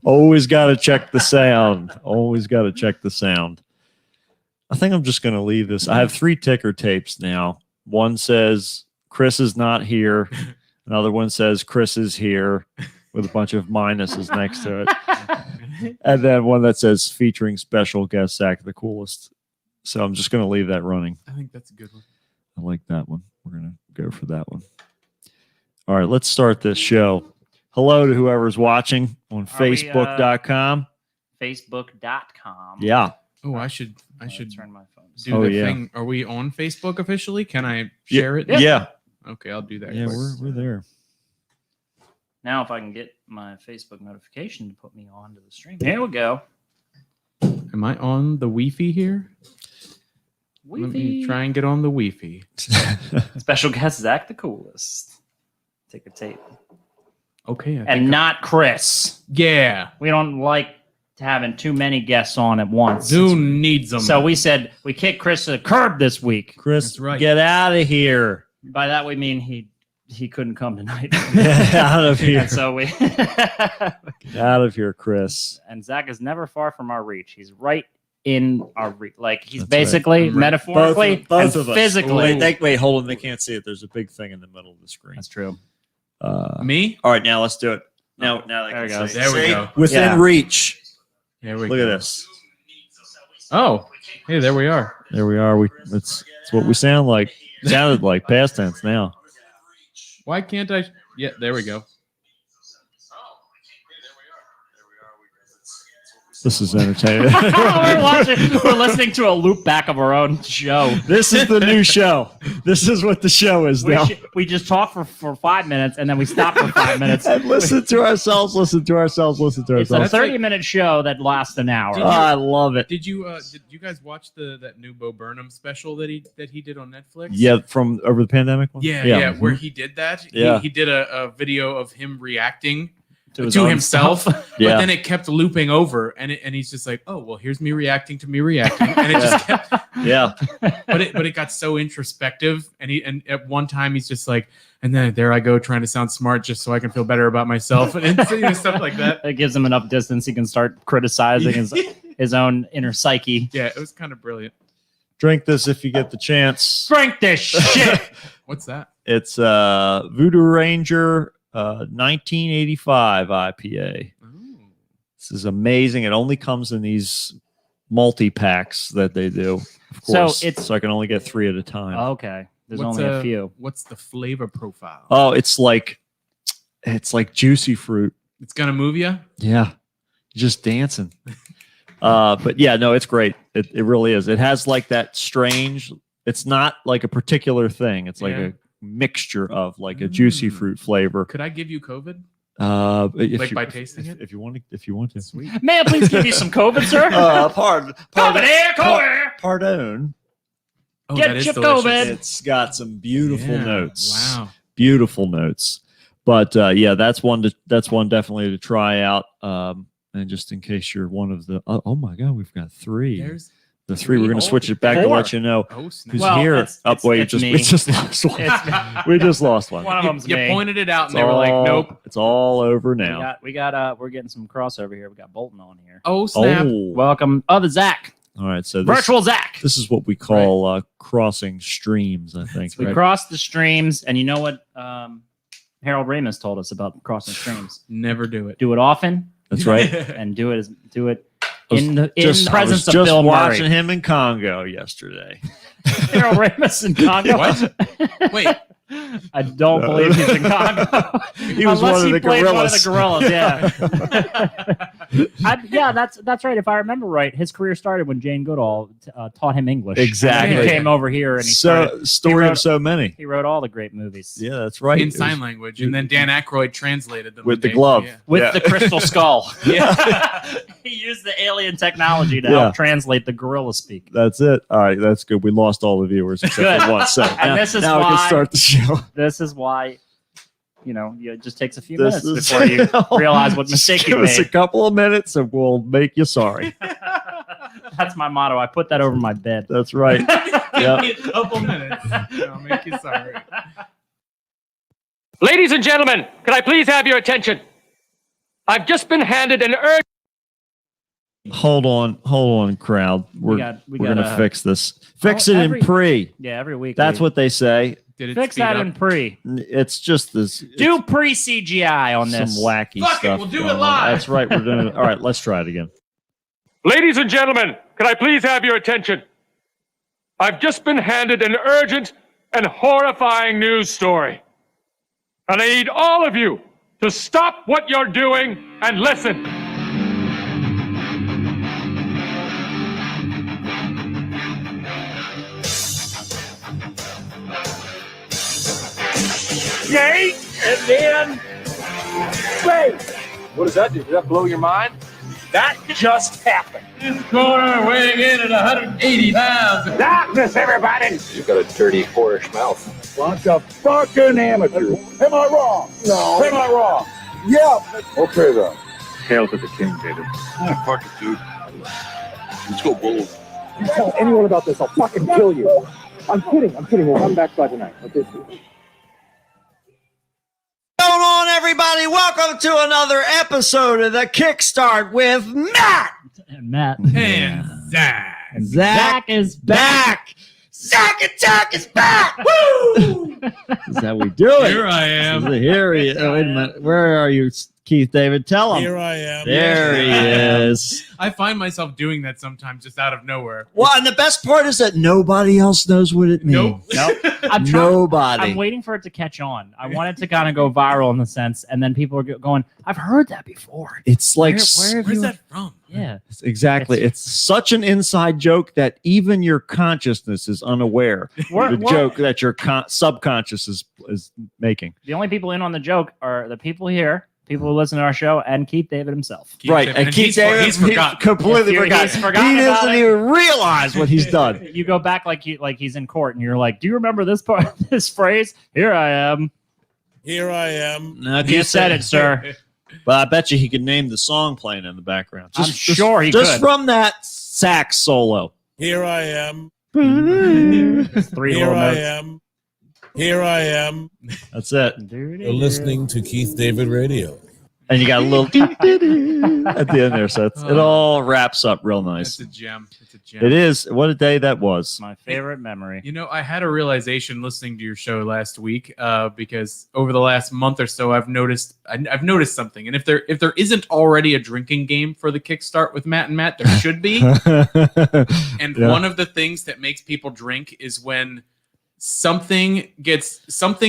Always got to check the sound. Always got to check the sound. I think I'm just going to leave this. I have 3 ticker tapes now. One says Chris is not here. Another one says Chris is here with a bunch of minuses next to it. And then one that says featuring special guest Zach the Coolest. So I'm just going to leave that running. I think that's a good one. I like that one. We're going to go for that one. All right, let's start this show. Hello to whoever's watching on Facebook.com. Facebook.com. Yeah. Oh, I should turn my phone. do the thing. Are we on Facebook officially? Can I share it? Yeah. Okay, I'll do that. Yeah, quick. we're there. Now, if I can get my Facebook notification to put me onto the stream. Here we go. Am I on the Wi-Fi here? Let me try and get on the Wi-Fi. Special guest Zach the Coolest. Ticker tape. Okay. And not Chris. Yeah. We don't like having too many guests on at once. Who needs them? So we said we kicked Chris to the curb this week. Chris, That's right. get out of here. By that we mean he couldn't come tonight. Get out of here. And so we Get out of here, Chris. and Zach is never far from our reach. He's right in our reach. Like he's That's basically right. metaphorically Both and of us. physically. Wait, hold on. They can't see it. There's a big thing in the middle of the screen. That's true. Me? All right, now let's do it. Now they There we can go. see it. There we See? go. Within Yeah. reach. There we Look go. at this. Oh, hey, there we are. There we are. It's what we sound like. Sounded like past tense now. Why can't I? Yeah, there we go. This is entertaining. We're listening to a loop back of our own show. This is the new show. This is what the show is now. We just talk for 5 minutes and then we stop for 5 minutes. And listen to ourselves. It's a 30-minute show that lasts an hour. Did Oh, I love it. Did you guys watch that new Bo Burnham special that he did on Netflix? Yeah, from over the pandemic one? Yeah, where he did that. Yeah. He did a video of him reacting To his to own himself, stuff. Yeah. but then it kept looping over, and he's just like, "Oh, well, here's me reacting to me reacting," and it just kept. Yeah. But it got so introspective, and at one time he's just like, and then there I go trying to sound smart just so I can feel better about myself, and stuff like that. It gives him enough distance. He can start criticizing his own inner psyche. Yeah, it was kind of brilliant. Drink this if you get the chance. Drink this shit. What's that? It's Voodoo Ranger 1985 IPA. Ooh. This is amazing. It only comes in these multi-packs that they do. Of So course. So I can only get 3 at a time. Okay. There's only a few. What's the flavor profile? Oh, it's like juicy fruit. It's gonna move you. Yeah. Just dancing. But yeah, no, it's great. It really is. It has like that strange, it's not like a particular thing. It's like a mixture of like a juicy fruit flavor. Could I give you COVID? If By tasting it? if you want to. Sweet. May I please give you some COVID, sir? Pardon. COVID here, COVID. Pardon. Oh, Get that is your delicious. COVID. It's got some beautiful Yeah, notes. Wow. Beautiful notes. But yeah, that's one definitely to try out. And just in case you're one of the oh my god, we've got 3. There's The 3. We're going to switch it back to 4. let you know oh snap. who's Well, here. it's We me. just lost one. It's- We just lost one. One of You, them's you me. pointed it out, It's and they were like, all- "Nope." It's all over now. We're getting some crossover here. We got Bolton on here. Oh snap! Oh, Welcome, the Zach, all right. So virtual Zach. this is what we call crossing streams. I think. We right? crossed the streams, and you know what? Harold Ramis told us about crossing streams. Never do it. Do it often, That's right. and do it I was in the I presence was of Bill watching Murray. him in Congo yesterday. Harold Ramis in Congo. What? Wait, I don't believe he's in Congo. He was Unless one of he the played one of gorillas. the gorillas. Yeah. Yeah, that's right. If I remember right, his career started when Jane Goodall taught him English. Exactly. And he came over here and he Story wrote- of so many. he wrote all the great movies. Yeah, that's right. in It was- sign language, and then Dan Aykroyd translated them With the in glove. Yeah. With Yeah. the crystal skull. Yeah. He used the alien technology to Yeah. help translate the gorilla speak. That's it. All right, that's good. We lost all the viewers except for Good. one. So now, this is now we why- can start the show. This is why, it just takes a few This minutes is- before you realize what mistake Just you give us a made. couple of minutes and we'll make you sorry. That's my motto. I put that over my bed. That's right. Give me a couple minutes. I'll make you sorry. Ladies and gentlemen, can I please have your attention? I've just been handed an urgent. Hold on, crowd. We're gonna gotta fix this. Fix it every- in pre. Yeah, every week. That's what they say. Did it Fix speed that up? in pre. It's just this. Do pre CGI on some this. wacky Fuck it, stuff. we'll do going it on. live. That's right. We're doing it. All right, let's try it again. Ladies and gentlemen, can I please have your attention? I've just been handed an urgent and horrifying news story. And I need all of you to stop what you're doing and listen. Yay! And then space. What does that do? Does that blow your mind? That just happened. This corner weighing in at 180 pounds. Darkness, everybody! You've got a dirty, whorish mouth. Bunch of fucking amateurs. Am I wrong? No. Am I wrong? Yeah. Okay, then. Hail to the king, David. Fuck it, dude. Let's go bold. If you tell anyone about this, I'll fucking kill you. I'm kidding. We'll come back by tonight. Okay. Going on, everybody? Welcome to another episode of the Kickstart with Matt. And Matt. And Zach. Zach is back. Zack Attack is back. Woo! Is that we do it? Here I am. Here he is. Oh, wait a minute. Where are you, Keith David? Tell him. Here I am. There he is. I find myself doing that sometimes just out of nowhere. Well, and the best part is that nobody else knows what it means. Nope. I'm Nobody. I'm waiting for it to catch on. I want it to kind of go viral in the sense, and then people are going, "I've heard that before." It's like Where have Where's you? that from? Yeah, exactly. It's such an inside joke that even your consciousness is unaware We're- of the we're- joke that your subconscious is making. The only people in on the joke are the people here, people who listen to our show, and Keith David himself. Keith Right, David- and Keith he's David he's forgotten. completely He's forgot. forgotten He about doesn't it. even realize what he's done. You go back like he's in court, and you're like, "Do you remember this part? This phrase? Here I am. Here I am. No, You said it, sir." But I bet you he could name the song playing in the background. I'm sure he just could. from that sax solo. Here I am. It's three Here little I notes. am. Here I am. That's it. You're listening to Keith David Radio. And you got a little at the end there, so it all wraps up real nice. It's a gem. It's a gem. It is. What a day that was. My favorite memory. You know, I had a realization listening to your show last week because over the last month or so, I've noticed something. And if there isn't already a drinking game for the Kickstart with Matt and Matt, there should be. And Yeah. one of the things that makes people drink is when something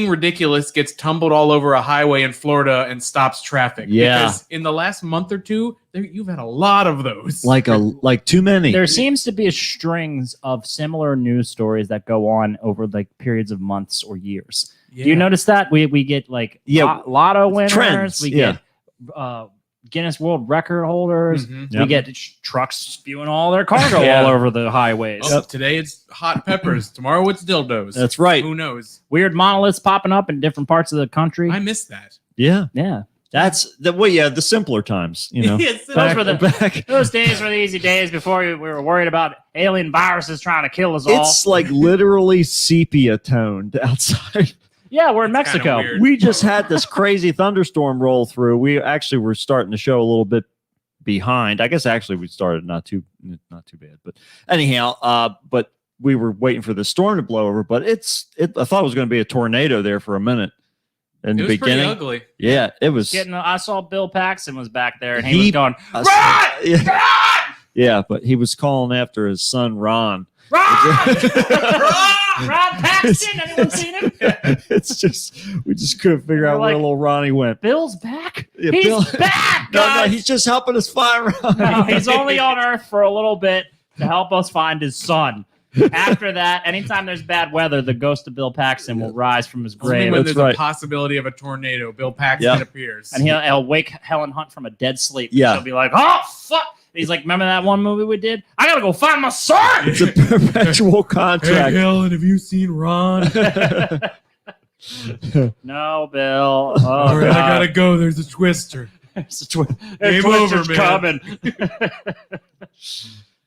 ridiculous gets tumbled all over a highway in Florida and stops traffic. Yeah. Because in the last month or two, you've had a lot of those. like too many. There seems to be a strings of similar news stories that go on over like periods of months or years. Yeah. Do you notice that we get like lotto winners, Trends, we yeah. get Guinness World Record holders, Mhm. Yep. we get trucks spewing all their cargo Yeah. all over the highways. Oh, today it's hot peppers. Tomorrow it's dildos. That's right. Who knows? Weird monoliths popping up in different parts of the country. I missed that. Yeah. Yeah, That's the simpler times, you know. Yes, Those were the- back. those days were the easy days before we were worried about alien viruses trying to kill us all. It's like literally sepia toned outside. Yeah, we're in That's kinda Mexico. weird. We just had this crazy thunderstorm roll through. We actually were starting the show a little bit behind. I guess actually we started not too bad, but anyhow, but we were waiting for the storm to blow over. But I thought it was going to be a tornado there for a minute in It the was pretty beginning. ugly. Yeah, it was. I saw Bill Paxton was back there, and he He- was going, uh, "Run! yeah, yeah, but he was calling after his son Ron. Ron! Ron Paxton! Anyone seen him? It's just we just couldn't figure out where like- little Ronnie went. Bill's back? Yeah, He's Bill- back, No, guys! he's just helping us find Ronnie. No, he's only on Earth for a little bit to help us find his son. After that, anytime there's bad weather, the ghost of Bill Paxton will rise from his Only grave, when That's there's right. a possibility of a tornado, Bill Paxton Yeah. appears. and he'll wake Helen Hunt from a dead sleep. Yeah. She'll be like, "Oh fuck!" He's like, "Remember that one movie we did? I gotta go find my son." It's a perpetual Hey, contract. Helen, have you seen Ron? No, Bill. Oh, All right, I God. gotta go. There's a twister. It's a twi- Game Twister's over, man. coming.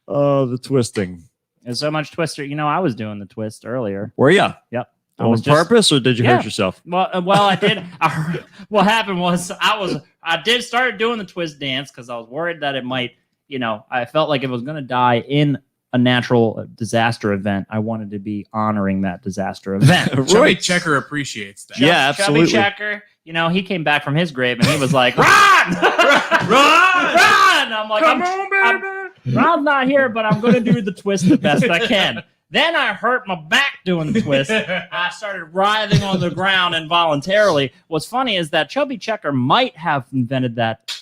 Oh, the twisting. There's so much Twister. You know, I was doing the twist earlier. Where ya? Yep. On purpose, or did you hurt yourself? Well, I did. What happened was I did start doing the twist dance because I was worried that it might, I felt like if I was going to die in a natural disaster event, I wanted to be honoring that disaster event. Chubby Checker appreciats that. Yeah, absolutely. Chubby Checker, he came back from his grave and he was like, "Run, run!" I'm like, "Come on, baby." Ron's not here, but I'm going to do the twist the best I can. Then I hurt my back doing the twist. I started writhing on the ground involuntarily. What's funny is that Chubby Checker might have invented that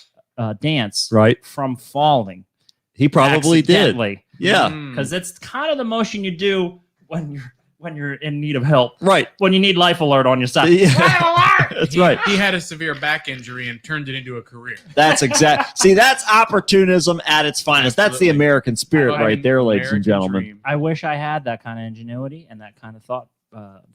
dance from falling. He probably did. Accidentally. Yeah, because it's kind of the motion you do when you're in need of help. Right. When you need life alert on your side. Yeah. Life alert! That's right. He had a severe back injury and turned it into a career. That's exact. See, that's opportunism at its finest. That's the American spirit right there, ladies and gentlemen. Dream. I wish I had that kind of ingenuity and that kind of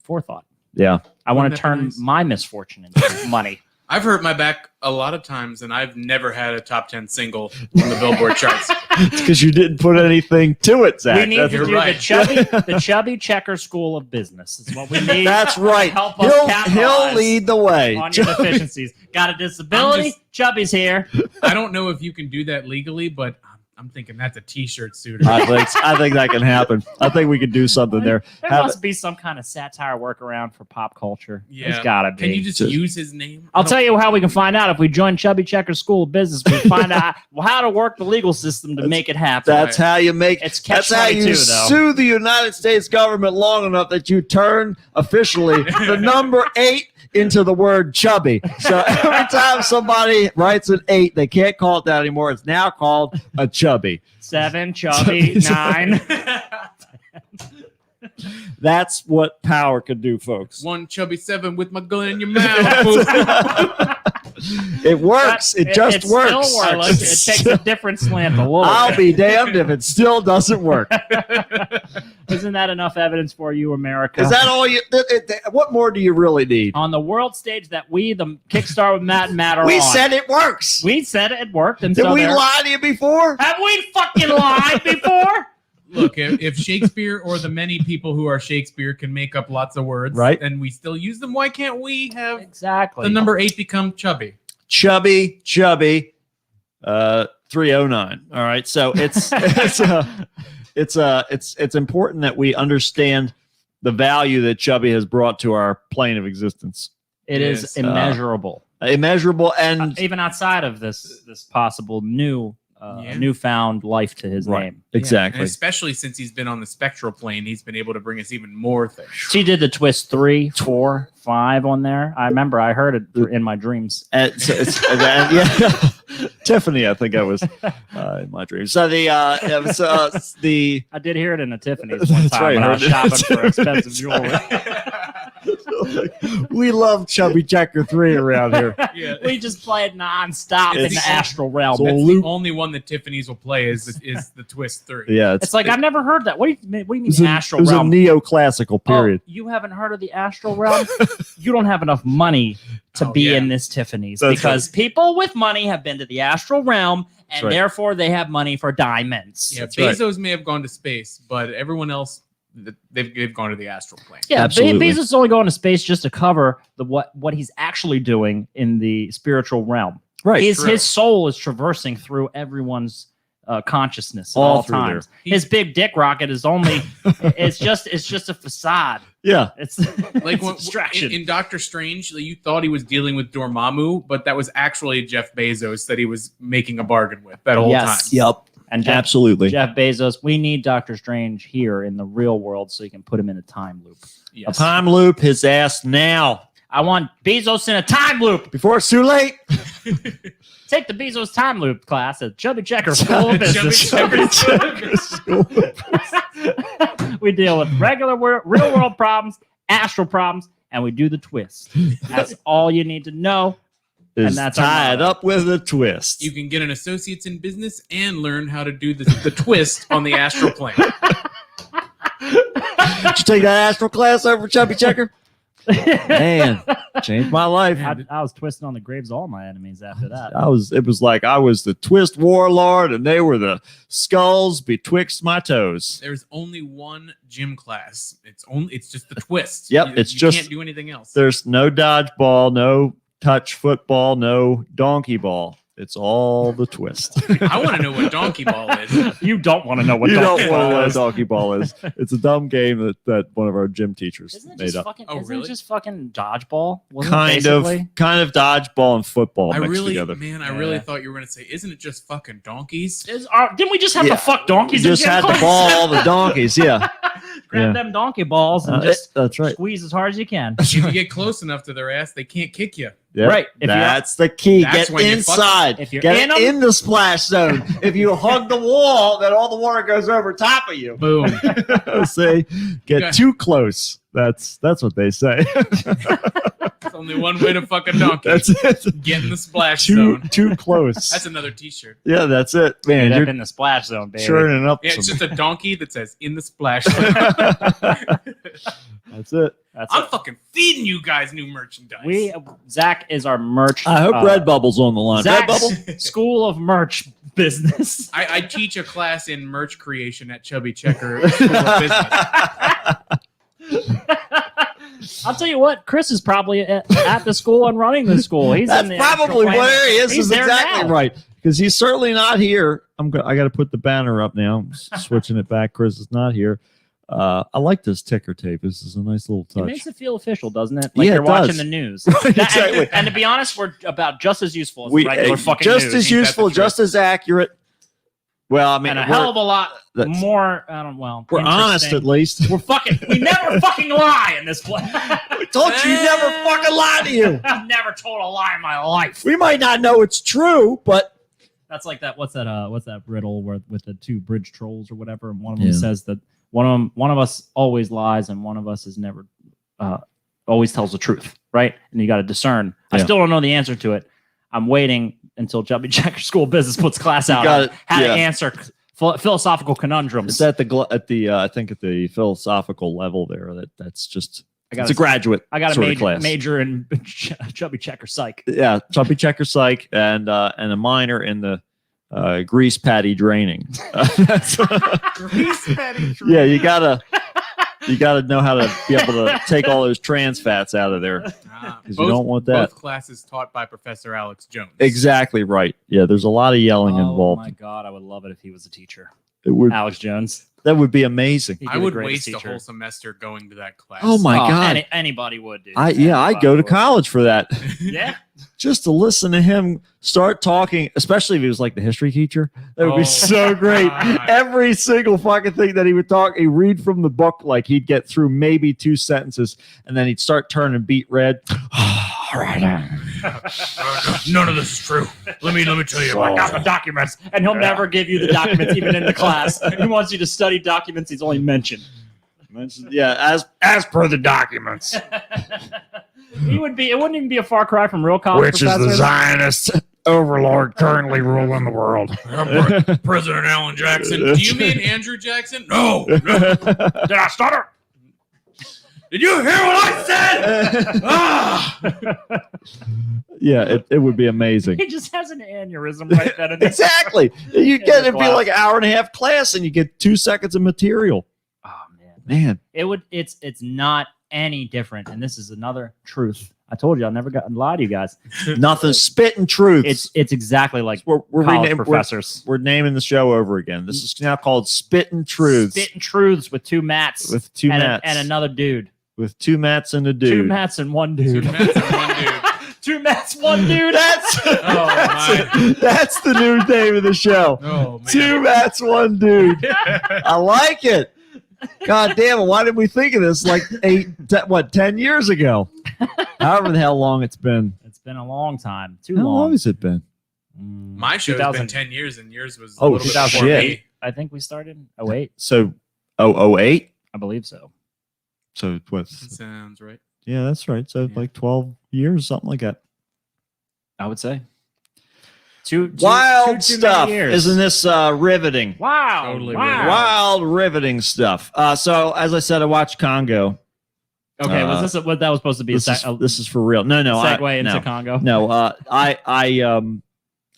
forethought. Yeah. I want Wouldn't to that be turn nice? my misfortune into money. I've hurt my back a lot of times, and I've never had a top 10 single on the Billboard charts. It's because you didn't put anything to it, Zach. We need to do right. the Chubby Checker School of Business. Is what we need. That's right. Help us He'll capitalize lead the way. on your deficiencies. Got a disability? Chubby's here. I don't know if you can do that legally, but I'm thinking that's a T-shirt suitor. I think that can happen. I think we could do something there. There must be some kind of satire workaround for pop culture. Yeah. There's gotta be. Can you just use his name? I'll tell you how we can find out. If we join Chubby Checker School of Business, we can find out how to work the legal system to make it happen. That's how you make. It's That's how you catch-22, though. sue the United States government long enough that you turn officially the number 8 into the word chubby. So every time somebody writes an 8, they can't call it that anymore. It's now called a chubby. 7, Chubby, 9. That's what power could do, folks. 1 chubby 7 with my gun in your mouth. It works. It just It works. still works. It takes a different slant a little I'll bit. be damned if it still doesn't work. Isn't that enough evidence for you, America? Is that all you? What more do you really need? On the world stage that we, the Kickstart with Matt and Matt, are We on. said it works. We said it worked. And Did so we there- lie to you before? Have we fucking lied before? Look, if Shakespeare or the many people who are Shakespeare can make up lots of words, Right. and we still use them, why can't we have Exactly. the number 8 become chubby? Chubby, 309. All right, so it's important that we understand the value that chubby has brought to our plane of existence. It Yes. is immeasurable. Immeasurable, and Even outside of this possible newfound life to his Right. name. exactly. And especially since he's been on the spectral plane, he's been able to bring us even more things. She did the twist 3, 4, 5 on there. I remember I heard it in my dreams. Yeah. Tiffany, I think I was in my dreams. So the I did hear it in a Tiffany's one That's time right, when I was heard shopping it. for expensive jewelry. we love Chubby Checker 3 around here. Yeah. We just play it nonstop in It's- the astral realm. So That's Luke- the only one that Tiffany's will play is the Twist 3. Yeah, It's like I've never heard that. What do you it mean was a, astral it was a realm? neoclassical period. Oh, you haven't heard of the astral realm? You don't have enough money to Oh, be yeah. in this Tiffany's That's because people with money have been to the astral realm and right. therefore they have money for diamonds. Yeah, That's right. Bezos may have gone to space, but everyone else, they've gone to the astral plane. Yeah, Absolutely. Bezos is only going to space just to cover what he's actually doing in the spiritual realm. Right. His soul is traversing through everyone's consciousness at All all through times. there. His big dick rocket is only it's just a facade. Yeah. It's Like it's when, distraction. in Doctor Strange, you thought he was dealing with Dormammu, but that was actually Jeff Bezos that he was making a bargain with that whole time. Yep. and Jeff, Absolutely. Jeff Bezos, we need Doctor Strange here in the real world so you can put him in a time loop. A Yes. time loop his ass now I want Bezos in a time loop. before it's too late. Take the Bezos time loop class at Chubby Checker School of Business. We deal with regular real world problems, astral problems, and we do the twist. That's all you need to know. Is that's our tied motto. up with a twist. You can get an associate's in business and learn how to do the twist on the astral plane. Did you take that astral class over Chubby Checker? Man, changed my life. I was twisting on the graves of all my enemies after that. It was like I was the twist warlord and they were the skulls betwixt my toes. There's only one gym class. It's just the twist. Yep, You it's just- can't do anything else. There's no dodgeball, no touch football, no donkey ball. It's all the twist. I want to know what donkey ball is. You don't want to know what You donkey don't want to ball know what is. donkey ball is. It's a dumb game that one of our gym teachers Isn't it made just up. fucking? Oh, isn't really? it just fucking dodgeball? Wasn't it Kind of dodgeball and football I mixed really, together. man, I Yeah. really thought you were gonna say, isn't it just fucking donkeys? Didn't we just have Yeah. to fuck donkeys? You in just gym had the class? ball, the donkeys. Yeah, Grab Yeah. them donkey balls and just that's right. squeeze as hard as you can. If you get close enough to their ass, they can't kick you. Yeah, Right, if you're- that's the key. That's Get when you fuck inside. If you're Get in 'em- in the splash zone. If you hug the wall, then all the water goes over top of you. Boom. Say, get Okay. too close. That's what they say. There's only one way to fuck a donkey. That's it. Get in the splash Too zone. too close. That's another T-shirt. Yeah, that's it, man. Get up You're in the splash zone, baby. churning up. Yeah, it's some- just a donkey that says "in the splash zone." That's it. That's I'm it. fucking feeding you guys new merchandise. Zach is our merch. I hope Redbubble's on the line. Zach's Redbubble. School of Merch business. I teach a class in merch creation at Chubby Checker School of Business. I'll tell you what, Chris is probably at the school and running the school. He's That's in the probably actual where he is. He's Is there exactly now. right. Because he's certainly not here. I got to put the banner up now. I'm switching it back. Chris is not here. I like this ticker tape. This is a nice little It touch. makes it feel official, doesn't it? Like Yeah, you're it watching does. the news. Exactly. And to be honest, we're about just as useful as We regular fucking just news. as Ain't that useful, the truth? just as accurate. Well, I mean, and a we're, hell of a lot that's- more. I don't. Well, we're honest interesting. at least. We're fucking. We never fucking lie in this place. I told you, never fucking lie to you. I've never told a lie in my life. We might not know it's true, but That's like that. What's that riddle where with the two bridge trolls or whatever? And one of them Yeah. says that one of us always lies and one of us is never always tells the truth, right? And you got to discern. I Yeah. still don't know the answer to it. I'm waiting until Chubby Checker School of Business puts class out got on it. how Yeah. to answer philosophical conundrums. it's at the I think at the philosophical level there. That's just I got it's a graduate. I got a sort of class. major in Chubby Checker Psych. Yeah, Chubby Checker Psych and a minor in the grease patty draining. Grease patty Yeah, you gotta know how to be able to take all those trans fats out of there. Because you don't want that. Both classes taught by Professor Alex Jones. Exactly right. Yeah, there's a lot of yelling Oh involved. my god, I would love it if he was a teacher. It would Alex Jones. that would be amazing. He'd be I the would greatest waste a teacher. whole semester going to that class. Oh my God. Anybody would, dude. I Anybody go to would. college for that. Yeah. Just to listen to him start talking, especially if he was like the history teacher. That would Oh, be so great. God. Every single fucking thing that he would talk, he'd read from the book, like he'd get through maybe 2 sentences, and then he'd start turning beet red. All right. None of this is true. Let me tell you. I got the documents, and he'll never give you the documents even in the class. He wants you to study documents he's only mentioned. Yeah, as per the documents. He would be. It wouldn't even be a far cry from real college professors. Zionist overlord currently ruling the world. President Alan Jackson. Do you mean Andrew Jackson? No. Did I stutter? Did you hear what I said? Ah! Yeah, it would be amazing. He just has an aneurysm right then and there. Exactly. You get it'd be class. like an hour and a half class, and you get 2 seconds of material. Oh man. Man, It would. It's not any different, and this is another truth. I told you I never got to lie to you guys. nothing. Spitting truths. It's exactly like we're college renaming, professors. we're naming the show over again. This is now called Spitting Truths Spitting truths with two Matts with two and, Matts and another dude. with 2 Matts and a Two dude. Matts and one Two dude. Mets and one dude. Two Matts, one dude. That's my. that's the new name of the show. Oh man. 2 Matts, one dude. I like it. God damn it! Why didn't we think of this like 10 years ago? However the hell long it's been. It's been a long time. Too How long. long has it been? My show's 2000 been 10 years, and yours was Oh, a little bit before shit. me. I think we started 08. So, 008. I believe so. So what? That sounds right. Yeah, that's right. So Yeah. like 12 years, something like that. I would say. Two Wild too many stuff, years. isn't this riveting? Wow. Totally wow. riveting. Wild, riveting stuff. So, as I said, I watched Congo, Okay, was this what that was supposed to be? This is for real. No, segue into no. Congo. No,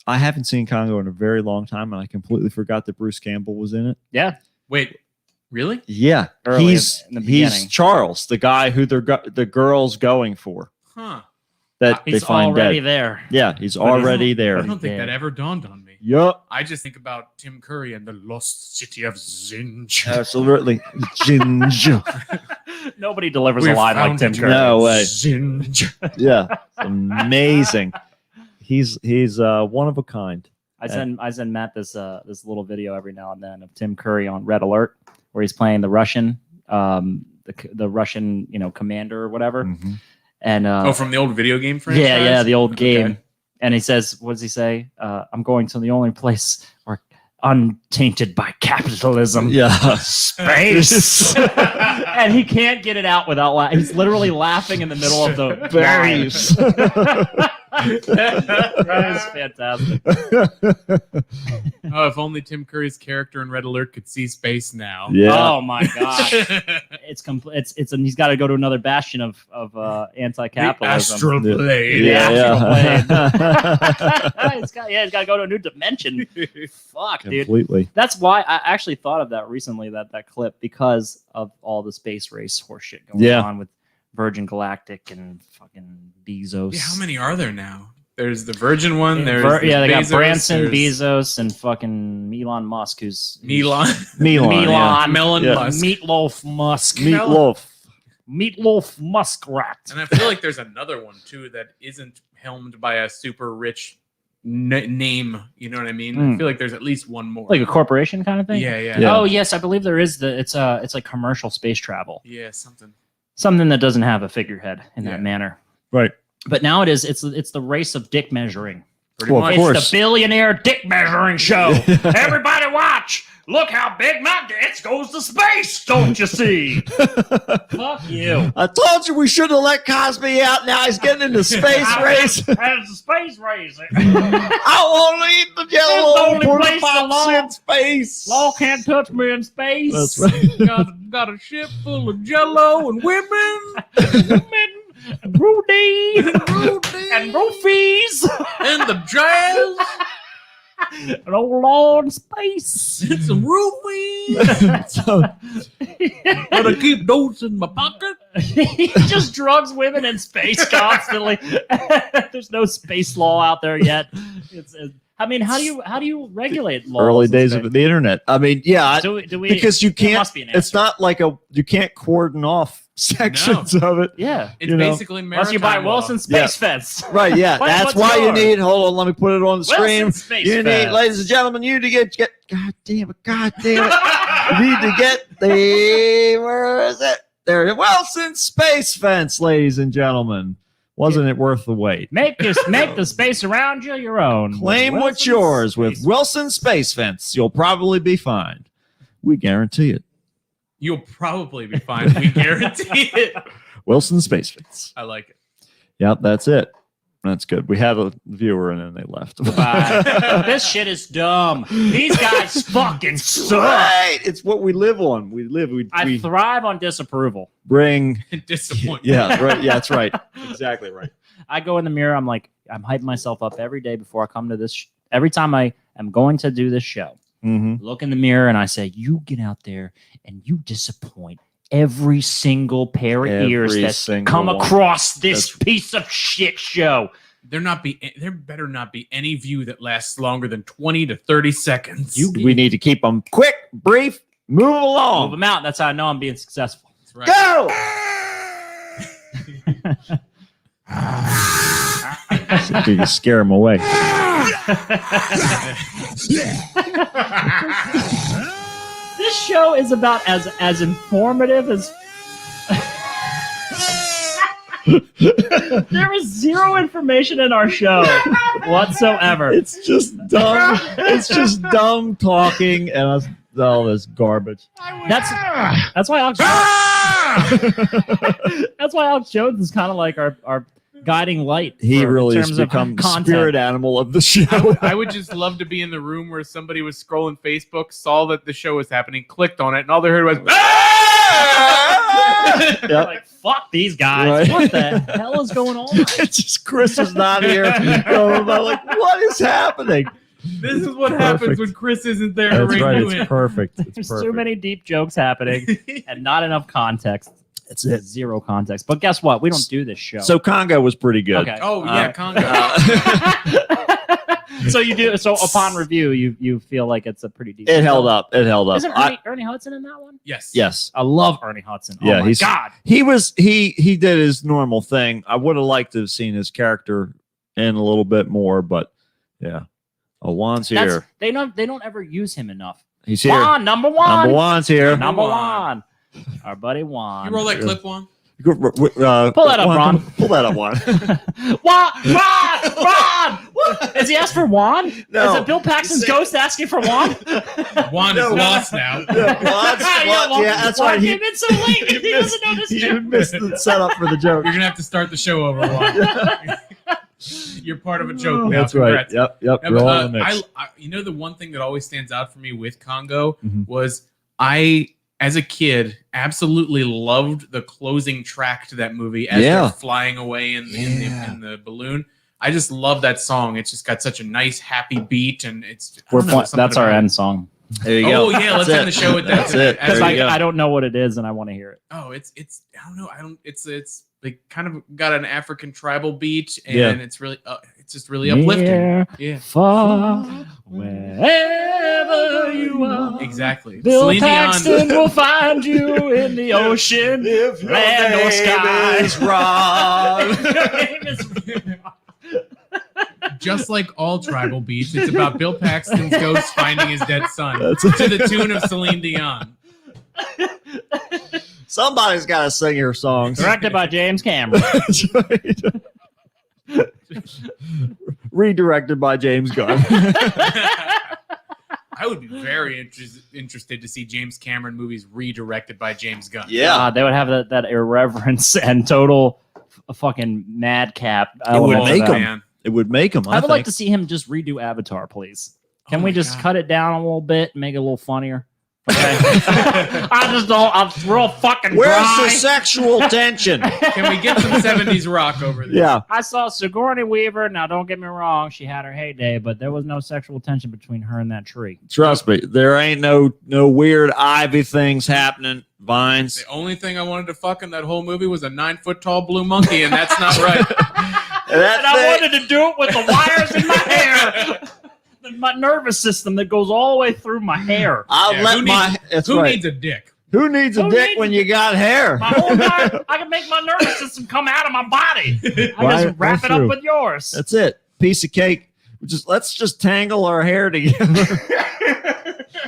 I haven't seen Congo in a very long time, and I completely forgot that Bruce Campbell was in it. Yeah, Wait, really? Yeah, Early he's in the beginning. he's Charles, the guy who the girl's going for. Huh. That they he's find already dead. there. Yeah, he's But he's- already there. I don't think Yeah. that ever dawned on me. Yup, I just think about Tim Curry and the lost city of Zinj. absolutely. Ginger. Nobody delivers We a line like found Tim it. Curry. No way. Zinj. Yeah, amazing. He's one of a kind. I send Matt this little video every now and then of Tim Curry on Red Alert, where he's playing the Russian, the Russian, commander or whatever. Mhm. And Oh, from the old video game franchise? yeah, the old game. Okay. And he says, what does he say? I'm going to the only place where untainted by capitalism. Yeah, Space. And he can't get it out without laughing. He's literally laughing in the middle of the Berries. That is fantastic. Oh, if only Tim Curry's character in Red Alert could see space now. Yeah. Oh my god. It's complete. It's and he's got to go to another bastion of anti-capitalism. Astral Yeah. Blade. He's got to go to a new dimension. Fuck, dude. Completely. That's why I actually thought of that recently. That clip because of all the space race horseshit going on with Virgin Galactic and fucking Bezos. Yeah, how many are there now? There's the Virgin one. There's They got Bezos, Branson, there's Bezos, and fucking Elon Musk, who's Milan. Milan. Melon Yeah. Musk. Meatloaf Musk, Meatloaf. Muskrat. And I feel like there's another one too that isn't helmed by a super rich name. You know what I mean? I feel like there's at least one more. Like a corporation kind of thing. Yeah. Yeah. Oh yes, I believe there is. It's like commercial space travel. Yeah, something. Something that doesn't have a figurehead in Yeah. that manner. Right. But now it's the race of dick measuring. Pretty Well, much. of It's course. the billionaire dick measuring show. Everybody watch. Look how big my dick goes to space. Don't you see? Fuck you. I told you we should have let Cosby out. Now he's getting into space race. As a space race. I want to eat the It's yellow the only place the 45 law- cent space. Law can't touch me in space. That's right. got a ship full of jello and women. And Rudy. And Roofies. And the jazz. And old Lord in space. And some roofies. So, But I keep those in my pocket. He just drugs women in space constantly. There's no space law out there yet. I mean, how do you regulate laws? early in days space? of the internet. I mean, yeah, Do we? because you there can't. must be an It's answer. not like you can't cordon off sections of it. Yeah. It's You know. basically Unless you buy maritime law. Wilson Space Fence. Right, yeah. Wait, That's what's why you yours? need, hold on, let me put it on the screen. Wilson Space You need, Fence. ladies and gentlemen, you need to get God damn it. You need to get where is it? There, Wilson Space Fence, ladies and gentlemen. Wasn't it worth the wait? Make the space around you your own. Claim Wilson what's yours with Space- Wilson Space Fence. You'll probably be fine. We guarantee it. You'll probably be fine. We guarantee it. Wilson Space Fence. I like it. Yep, that's it. That's good. We had a viewer and then they left. Bye. This shit is dumb. These guys fucking suck. Right. It's what we live on. We I thrive on disapproval. bring. Disappointment. Yeah, right. Yeah, that's right. Exactly right. I go in the mirror. I'm hyping myself up every day before I come to this. Every time I am going to do this show, Mm-hmm. look in the mirror and I say, "You get out there and you disappoint every single pair of ears Every that single come one. across this That's- piece of shit show." There better not be any view that lasts longer than 20 to 30 seconds. We need to keep them quick, brief, move Move along. them out. That's how I know I'm being successful. That's right. Go! So you scare them away. This show is about as informative as. There is zero information in our show whatsoever. It's just dumb. It's just dumb talking and all this garbage. That's why Alex. That's why Alex Jones is kind of like our guiding light. He in really has terms of become the content. spirit animal of the show. I would just love to be in the room where somebody was scrolling Facebook, saw that the show was happening, clicked on it, and all they heard was, Yep. Like, fuck these guys. Right. What the hell is going on? It's just Chris is not here. I'm like, what is happening? This is what Perfect. happens when Chris isn't there to That's rein right. you It's in. perfect. It's There's perfect. too many deep jokes happening and not enough context. That's it. Zero context. But guess what? We don't do this show. So Congo was pretty good. okay. Oh yeah, Congo. So you do. So upon review, you feel like it's a pretty decent. It held film. up. It held up. Isn't Ernie Hudson in that one? Yes. Yes. I love Ernie Hudson. Yeah, Oh my he's- God. He did his normal thing. I would have liked to have seen his character in a little bit more, but yeah. Oh, Juan's here. They don't ever use him enough. He's here. Juan, number one. Number Juan's here. Number Juan. one. Our buddy Juan. You roll that clip one. Pull Pull that up, Ron. Pull that up, Juan. Juan! Is he asked for Juan? No. Is it Bill Paxton's ghost asking for Juan? Juan No. is lost now. Yeah, that's Juan right. came in so late. He doesn't know this He joke. missed the setup for the joke. You're gonna have to start the show over, Juan. You're part of a joke now. That's right. Congrats. Yep. Yeah, You're but, all in the mix. you know, the one thing that always stands out for me with Congo Mhm. was as a kid, absolutely loved the closing track to that movie as Yeah. they're flying away in the balloon. I just love that song. It's just got such a nice, happy beat, and it's. I don't know, something That's our about it. end song. There you Oh go. yeah, let's That's end the show with that. That's it. As There Because you go. I don't know what it is and I want to hear it. Oh, it's I don't know. It's like kind of got an African tribal beat, and Yeah. it's really it's just really uplifting. Near, Yeah, far, wherever you are. exactly. Bill Celine Paxton Dion. will find you in the ocean, land or sky. is Ron. Your name is- Just like all tribal beats, it's about Bill Paxton's ghost finding his dead son That's to the tune of Celine Dion. Somebody's got to sing your songs. Directed by James Cameron. That's right. Redirected by James Gunn. I would be very interested to see James Cameron movies redirected by James Gunn. Yeah. They would have that irreverence and total fucking madcap. It would element to make that. them. Man. It would make them. I would like to see him just redo Avatar, please. Can Oh we my just God. cut it down a little bit and make it a little funnier? Okay. I just don't. I'm real fucking Where's dry. the sexual tension? Can we get some 70s rock over there? Yeah. I saw Sigourney Weaver. Now, don't get me wrong; she had her heyday, but there was no sexual tension between her and that tree. Trust me, there ain't no weird ivy things happening. Vines. The only thing I wanted to fuck in that whole movie was a 9-foot-tall blue monkey, and that's not right. And I wanted to do it with the wires in my hair, my nervous system that goes all the way through my hair. I'll Yeah, let who my. needs- That's Who right. needs a dick? Who needs a Who dick needs when a- you got hair? My whole time, I can make my nervous system come out of my body. I Right, just wrap that's it up true. with yours. That's it. Piece of cake. Let's just tangle our hair together.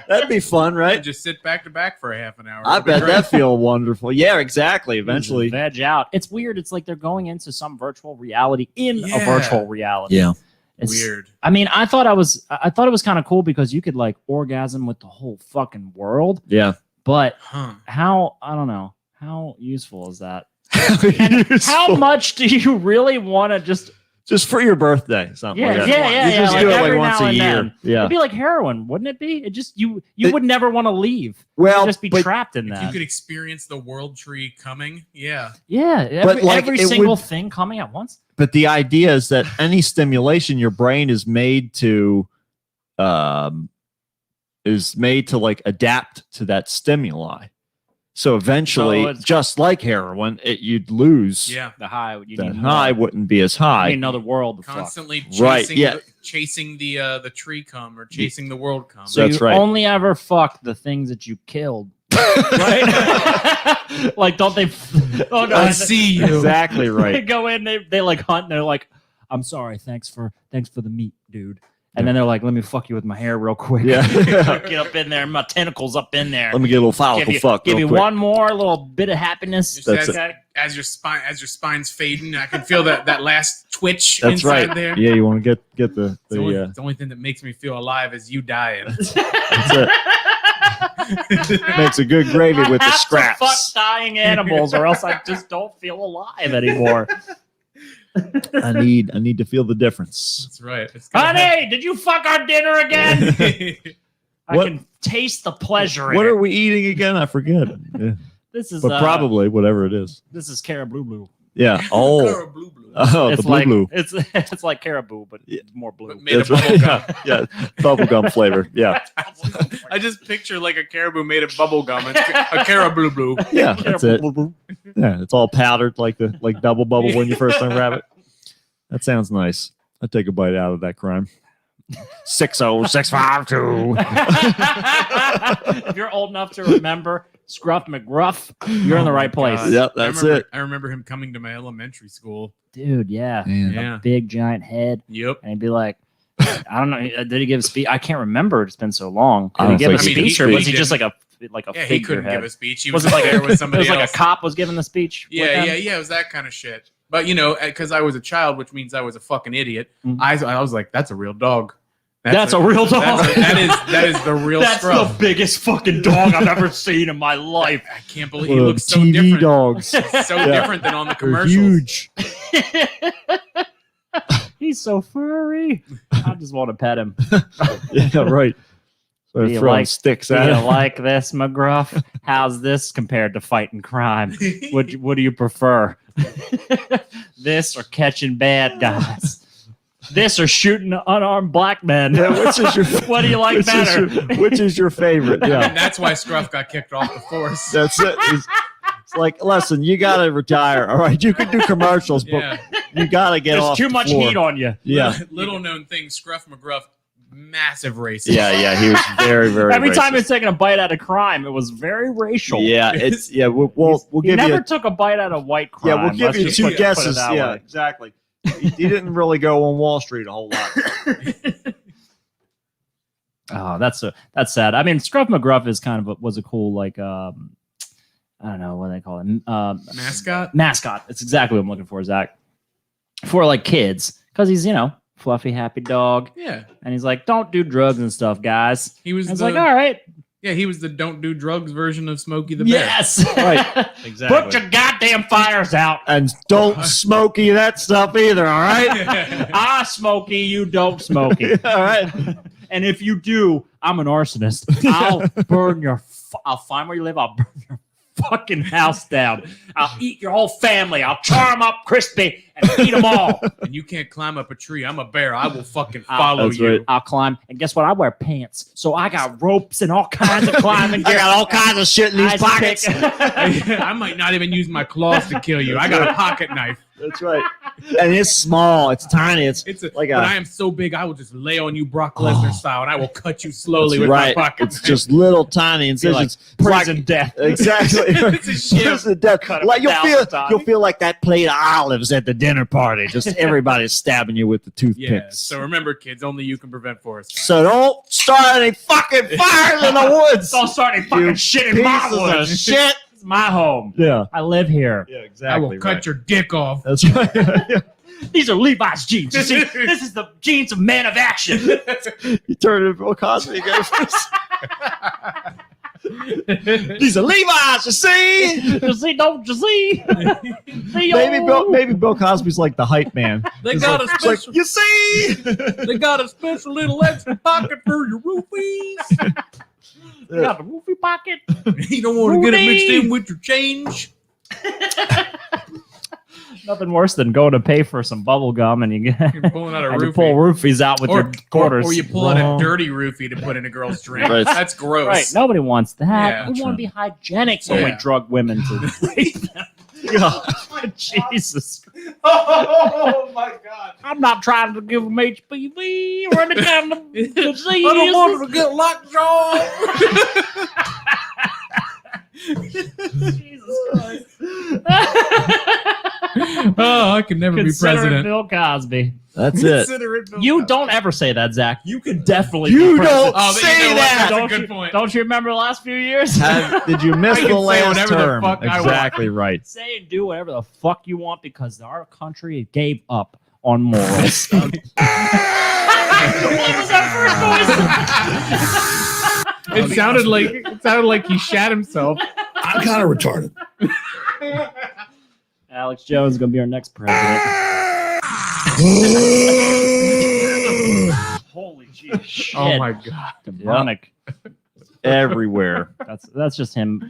That'd be fun, I right? just sit back to back for a half an hour. I It'd be bet great. that feel wonderful. Yeah, exactly. Eventually. veg out. It's weird. It's like they're going into some virtual reality in a Yeah. virtual reality. Yeah. It's Weird. I mean, I thought it was kind of cool because you could like orgasm with the whole fucking world. Yeah. But Huh. how I don't know how useful is that? And how much do you really want to Just for your birthday, something Yeah, like that. yeah, You just like do it like every once now a and year. then. Yeah. It'd be like heroin, wouldn't it be? It just you It- would never want to leave. Well, You'd just be but- trapped in If that. you could experience the world tree coming, yeah. Yeah, But, like, every it single would- thing coming at once. But the idea is that any stimulation your brain is made to like adapt to that stimuli. So eventually, So it's- just like heroin, you'd lose. Yeah. The high, you The need high more. wouldn't be as You high. need another world to fuck. Constantly Right, chasing, yeah. chasing the tree come or chasing the world come. So That's you right. only ever fuck the things that you killed, right? Like, don't they? Oh no, I see you. Exactly They right. go in, they like hunt, and they're like, "I'm sorry, thanks for the meat, dude." And then they're like, "Let me fuck you with my hair real quick." Yeah. Get up in there, my tentacles up in there. Let me get a little follicle fuck. give real you quick. one more little bit of happiness. Just That's as your spine's fading, I can feel that last twitch That's inside right. there. Yeah, you want to get the It's the only thing that makes me feel alive is you dying. that's it. Makes a good gravy with I the have to fuck scraps. dying animals, or else I just don't feel alive anymore. I need to feel the difference. That's right. It's gotta Honey, did you fuck our dinner again? have- I What- can taste the pleasure. What in are it. we eating again? I forget. Yeah. This is but probably whatever it is. this is Caribou Blue. Yeah. Oh, Blue blue. oh, It's the blue like blue. it's like Caribou, but Yeah. more blue. But made of That's bubble right. gum. Yeah, bubblegum flavor. Yeah, I just picture like a caribou made of bubble gum. It's a caribou blue. yeah, that's it. Yeah, it's all powdered like double bubble when you first unwrap it. That sounds nice. I'd take a bite out of that crime. 60652. If you're old enough to remember Scruff McGruff, you're in the right place. God. Yep, that's it. I remember him coming to my elementary school. Dude, yeah. Yeah. Big giant head. Yep. And he'd be like, I don't know. Did he give a speech? I can't remember. It's been so long. I Did he don't give a think speech, he or did. was he He just like a Yeah, he couldn't give figurehead? a speech. He Was was it like there with It somebody was like else. a cop was giving the speech. with Yeah, them? yeah, it was that kind of shit. But because I was a child, which means I was a fucking idiot. Mhm. I was like, that's a real dog. That's a real dog. That is the real That's Scruff. the biggest fucking dog I've ever seen in my life. I can't believe he looks so TV different. dogs. So different than on the They're commercials. huge. He's so furry. I just want to pet him. Yeah, right. So Do you throwing like- sticks Do at you him. like this, McGruff? How's this compared to fighting crime? What do you prefer? This or catching bad guys? This or shooting unarmed black men? Yeah, which is your What do you like better? Which is your favorite? And Yeah, that's why Scruff got kicked off the force. that's it. It's like, listen, you got to retire. All right, you can do commercials, but Yeah. you got to get There's off too the much floor. heat on you. Yeah, Little known thing, Scruff McGruff, massive racist. yeah. He was very, very. Every time racist. he's taking a bite out of crime, it was very racial. Yeah, it's yeah. We'll he give never you. took a bite out of white crime. Yeah, we'll give Let's you just two put it guesses. that Yeah, way. exactly. He didn't really go on Wall Street a whole lot. Oh, that's sad. I mean, Scruff McGruff is kind of was a cool I don't know what they call it. Mascot? Mascot. It's exactly what I'm looking for, Zach. For like kids, because he's fluffy, happy dog, Yeah. and he's like, don't do drugs and stuff, guys. He was I was the, like, all right, he was the don't do drugs version of Smokey the Bear. yes, Right. Exactly. Put your goddamn fires out. And don't smoky that stuff either. All right. I smoky, you don't smoky. All right. And if you do, I'm an arsonist. I'll burn your. I'll find where you live. I'll burn your fucking house down. I'll eat your whole family. I'll char them up crispy and eat them all. And you can't climb up a tree. I'm a bear. I will fucking I'll- follow That's you. right. I'll climb. And guess what? I wear pants. So I got ropes and all kinds of climbing I gear. got all kinds of shit in these Ice pockets. pick. I might not even use my claws to kill you. I got a pocket knife. That's right. And it's small. It's tiny. It's It's a, like but a. I am so big, I will just lay on you Brock Lesnar style, and I will cut you slowly That's with right. my pocket It's knife. just little tiny incisions. It's like- Prison death. Exactly. It's a shit. Prison death. Cut it Like you'll 1,000 feel times. you'll feel like that plate of olives at the dinner party. Just everybody's stabbing you with the Yeah. toothpicks. So remember, kids, only you can prevent forest fires. So don't start any fucking fires in the woods. Don't start any fucking You shit in my pieces of woods. shit. It's my home. Yeah. I live here. Yeah, I exactly. will cut your dick off. That's right. These are Levi's jeans. You see, this is the jeans of man of action. You turn to Bill Cosby and goes, these are Levi's, you see? You see, don't you see? Maybe Bill Cosby's like the hype man. They It's got like, a it's like, special. you see? They got a special little extra pocket for your roofies. You got the roofie pocket. You don't want to get it mixed Rudy. in with your change. Nothing worse than going to pay for some bubble gum and you You're pulling out a and you roofie. pull roofies out with your quarters. Or you pull out Wrong. a dirty roofie to put in a girl's drink. Right. That's gross. Right. Nobody wants that. Yeah. We want to be hygienic when we Yeah. drug women to rape them. Jesus. Oh my god. I'm not trying to give them HPV or any kind of disease. I don't want her to get lockjaw. Jesus Christ. Oh, I can never be Consider it president. Bill Cosby. That's it. Consider it Bill You Cosby. don't ever say that, Zach. You can definitely You be president. don't Oh, but say you know what? that. That's a Don't good you, point. Don't you remember the last few years? Did you miss I can the say last whatever the term? fuck I want. Exactly right. Say and do whatever the fuck you want because our country gave up on morals. What was that first voice? It sounded like he shat himself. I'm kind of retarded. Alex Jones is gonna be our next president. Holy shit! Oh my god. Demonic. everywhere. That's just him,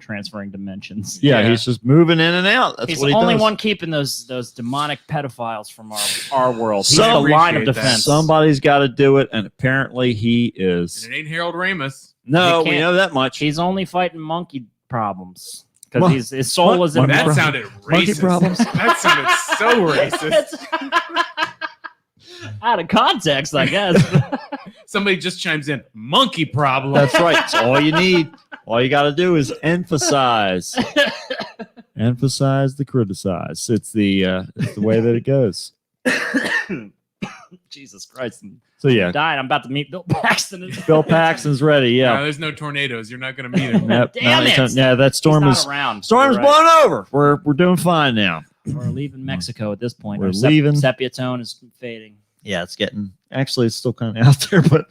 transferring dimensions. Yeah, Yeah. he's just moving in and out. That's He's what the he only does. one keeping those demonic pedophiles from our world. He's Some- the line of Appreciate that. defense. Somebody's got to do it, and apparently he is. And it ain't Harold Ramis. No, He we can't- know that much. He's only fighting monkey problems Mon- because his soul was in a monkey That monkey. sounded Monkey racist. problems? That sounded so racist. Out of context, I guess. Somebody just chimes in, monkey problem. That's right. It's all you need. All you got to do is emphasize. Emphasize the criticize. It's the way that it goes. Jesus Christ. So yeah, Dying. I'm about to meet Bill Paxton. Bill Paxton's ready. No, Yeah. there's no tornadoes. You're not going to meet him. Yep. Damn No, it. yeah, that storm He's is not around. storm's You're right. blown over. We're doing fine now. We're leaving Mexico at this point. We're Our leaving. Sepia tone is fading. Yeah, it's getting actually it's still kind of out there, but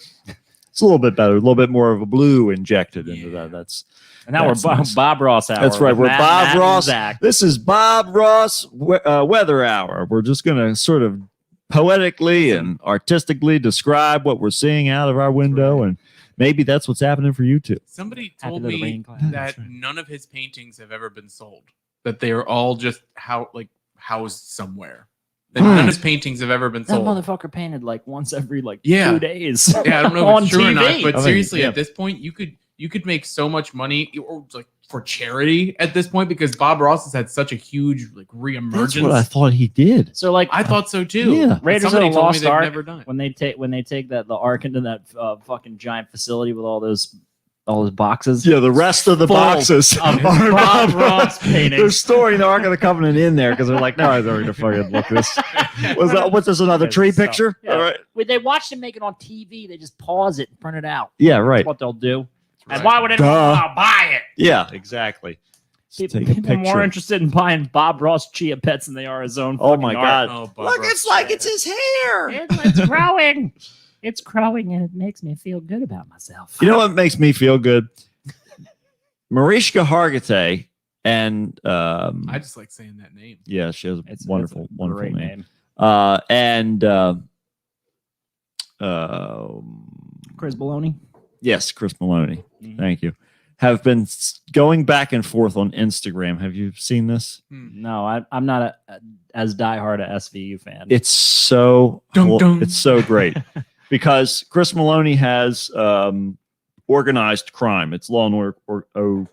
it's a little bit better. A little bit more of a blue injected into that. That's And now That's we're nice. Bob Ross hour. That's right. with We're Matt, Bob and Ross. Zach. This is Bob Ross Weather Hour. We're just going to sort of poetically and artistically describe what we're seeing out of our window, and maybe that's what's happening for you too. Somebody Happy told little me rain cloud. that That's right. none of his paintings have ever been sold. That they are all just housed somewhere. That none of his paintings have ever been That sold. motherfucker painted like once every 2 days. Yeah, I don't know on if it's true or not, TV. but I mean, seriously, yeah. at this point, you could make so much money, or like for charity at this point, because Bob Ross has had such a huge That's reemergence. what I thought he did. So like I thought so too. Yeah. But Raiders of somebody the told me Lost they've Ark, never done it. when they take the ark into that fucking giant facility with all those boxes. Yeah, the rest of the Full boxes of are Bob Ross paintings. They're storing the Ark of the Covenant in there because they're like, no, I'm going to fucking look at this. What's this? Another tree So, picture? yeah. All right. When they watch them make it on TV, they just pause it and print it out. Yeah, right. That's what they'll do. And Right. why would anyone Duh. want to buy it? Yeah, exactly. Just take a People are more picture. interested in buying Bob Ross chia pets than they are his own. Oh fucking my art. God. Oh, Bob Look, Ross. it's like it's his hair. It's growing. It's growing, and it makes me feel good about myself. You know what makes me feel good? Mariska Hargitay and I just like saying that name. yeah, she has a It's wonderful, it's a wonderful great name. name. And Chris Baloney. yes, Chris Maloney. Mhm. Thank you. Have been going back and forth on Instagram. Have you seen this? No, I'm not as diehard a SVU fan. It's so Dun, dun. it's so great because Chris Maloney has organized crime. It's Law and Order.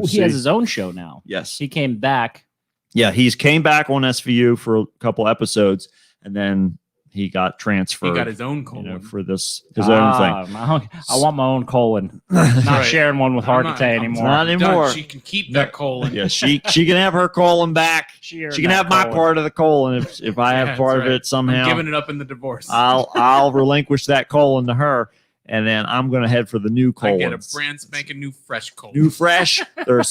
He has his own show now. Yes. He came back. Yeah, he's came back on SVU for a couple episodes, and then he got transferred. He got his own you colon. know, for this his own thing. I want my own colon. Not Right. sharing one with I'm not- Hargitay I'm anymore. not done. anymore. She can keep that colon. Yeah, she can have her colon back. She She can have my part of the colon if I have Yeah, part that's of right. it somehow. I'm giving it up in the divorce. I'll relinquish that colon to her, and then I'm going to head for the new I get a colons. brand spanking new fresh colon. New fresh. They're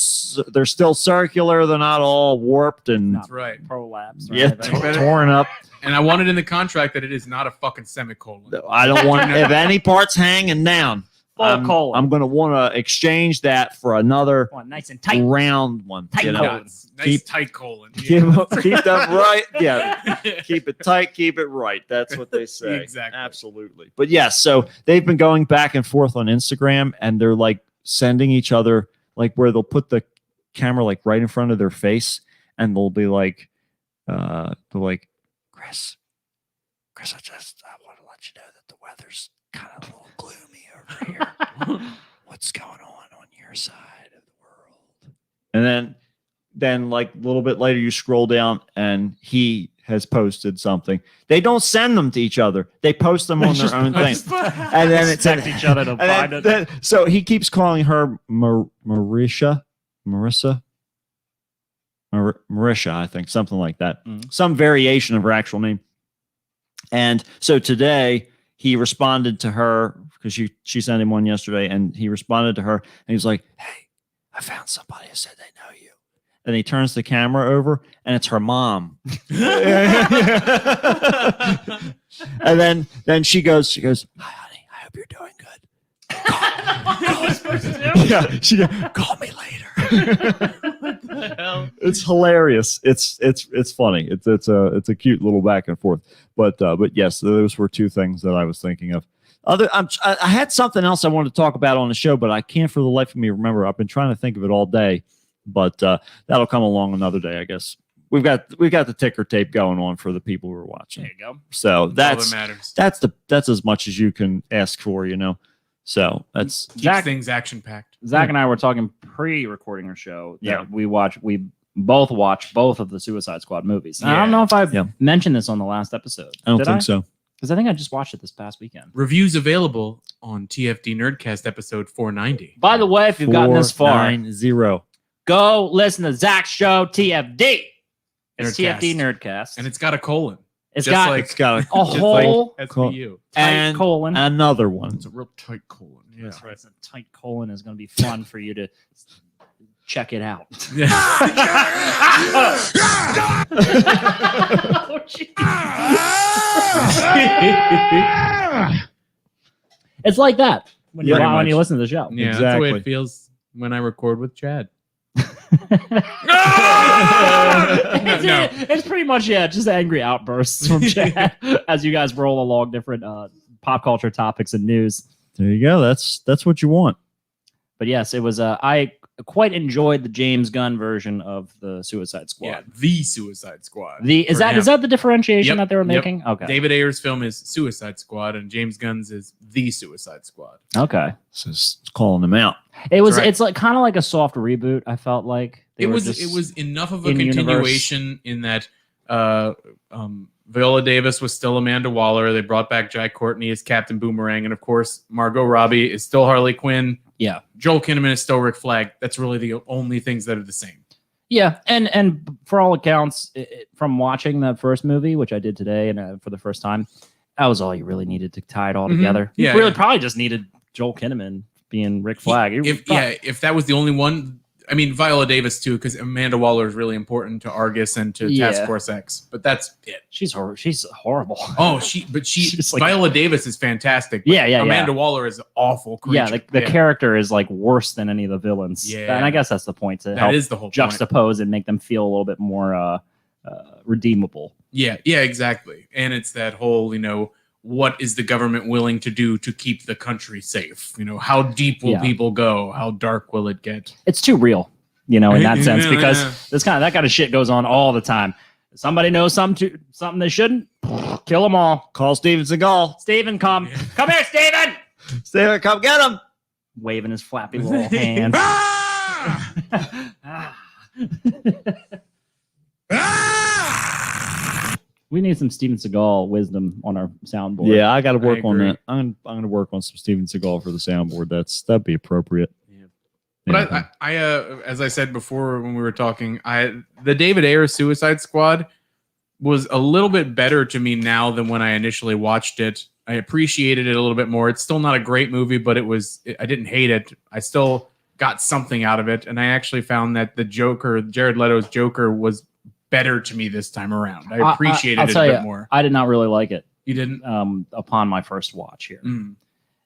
still circular. They're not all warped and That's right. Prolapse. or yeah, anything. torn up. And I want it in the contract that it is not a fucking semicolon. I don't want if any parts hanging down. Full colon. I'm going to want to exchange that for another Oh, nice and tight. round one. Tight you know? colon. Nice Keep- tight colon. Keep that right. Yeah. Keep it tight, keep it right. That's what they say. Exactly. Absolutely. But yes, so they've been going back and forth on Instagram, and they're like sending each other like where they'll put the camera like right in front of their face, and they'll be like, Chris, I want to let you know that the weather's kind of a little gloomy over here. What's going on your side of the world? And then like a little bit later you scroll down and he has posted something. They don't send them to each other. They post them on their own thing. And then it's Expect each other to and find it. so he keeps calling her Marisha, I think, something like that. Mhm. Some variation of her actual name. And so today he responded to her because she sent him one yesterday, and he responded to her and he was like, "Hey, I found somebody who said they know you." And he turns the camera over and it's her mom. And then she goes, "Hi, honey, I hope you're doing good." Yeah, she goes, "Call me later." the hell? It's hilarious. It's funny. It's a cute little back and forth. But yes, those were two things that I was thinking of. I had something else I wanted to talk about on the show, but I can't for the life of me remember. I've been trying to think of it all day, but that'll come along another day, I guess. We've got the ticker tape going on for the people who are watching. There you go. So All that's that matters. that's as much as you can ask for, you know. So that's Keeps Zach- things action packed. Zach and I were talking pre-recording our show that Yeah. we both watched both of the Suicide Squad movies. And I don't Yeah. know if I've Yeah. mentioned this on the last episode. I don't Did think so. Because I think I just watched it this past weekend. Reviews available on TFD Nerdcast episode 490. By the way, if you've gotten this far, 490. go listen to Zach's show, TFD. It's Nerdcast. TFD Nerdcast. And it's got a colon. it's just got like- It's got a Just like whole SVU. tight and colon. another one. It's a real tight colon. Yeah. That's right. It's a tight colon is going to be fun for you to check it out. Oh, geez. It's like that when you, Pretty when you much. listen to the show. Yeah, that's the way Exactly. it feels when I record with Chad. It's pretty much just angry outbursts from Chad as you guys roll along different pop culture topics and news. There you go. That's what you want. But yes, it was. I quite enjoyed the James Gunn version of the Suicide Squad. Yeah, the Suicide Squad. Is For him. that the differentiation Yep, that they were yep. making? Okay. David Ayer's film is Suicide Squad, and James Gunn's is The Suicide Squad. Okay. So it's calling them out. It was. right. It's like kind of like a soft reboot. I felt like It were was just enough of a in-universe. continuation in that Viola Davis was still Amanda Waller. They brought back Jai Courtney as Captain Boomerang, and of course Margot Robbie is still Harley Quinn. Yeah. Joel Kinnaman is still Rick Flag. That's really the only things that are the same. Yeah, and for all accounts, from watching that first movie, which I did today and for the first time, that was all you really needed to tie it all Mhm. together. Yeah, you really yeah. probably just needed Joel Kinnaman being Rick Flag. If that was the only one, I mean Viola Davis too, because Amanda Waller is really important to Argus and to Yeah. Task Force X. But that's it. she's horrible. Oh, she's like- Viola Davis is fantastic. But Yeah. Amanda Waller is an awful creature. Yeah, the character is like worse than any of the villains. Yeah. And I guess that's the point to that help is the whole point. juxtapose and make them feel a little bit more redeemable. Yeah, exactly. And it's that whole, what is the government willing to do to keep the country safe? How deep will Yeah. people go? How dark will it get? It's too real, in that sense, Yeah, because yeah. that kind of shit goes on all the time. Somebody knows something they shouldn't, kill them all. Call Steven Seagal. Steven, come here, Steven! Steven, come get him. Waving his flappy little hands. We need some Steven Seagal wisdom on our soundboard. Yeah, I got to work on agree. that. I'm going to work on some Steven Seagal for the soundboard. That'd be appropriate. Yeah. But Yeah. I as I said before when we were talking, the David Ayer Suicide Squad was a little bit better to me now than when I initially watched it. I appreciated it a little bit more. It's still not a great movie, but I didn't hate it. I still got something out of it, and I actually found that the Joker, Jared Leto's Joker, was better to me this time around. I appreciated I'll it a tell bit you, more. I did not really like it You didn't? upon my first watch here. Mm.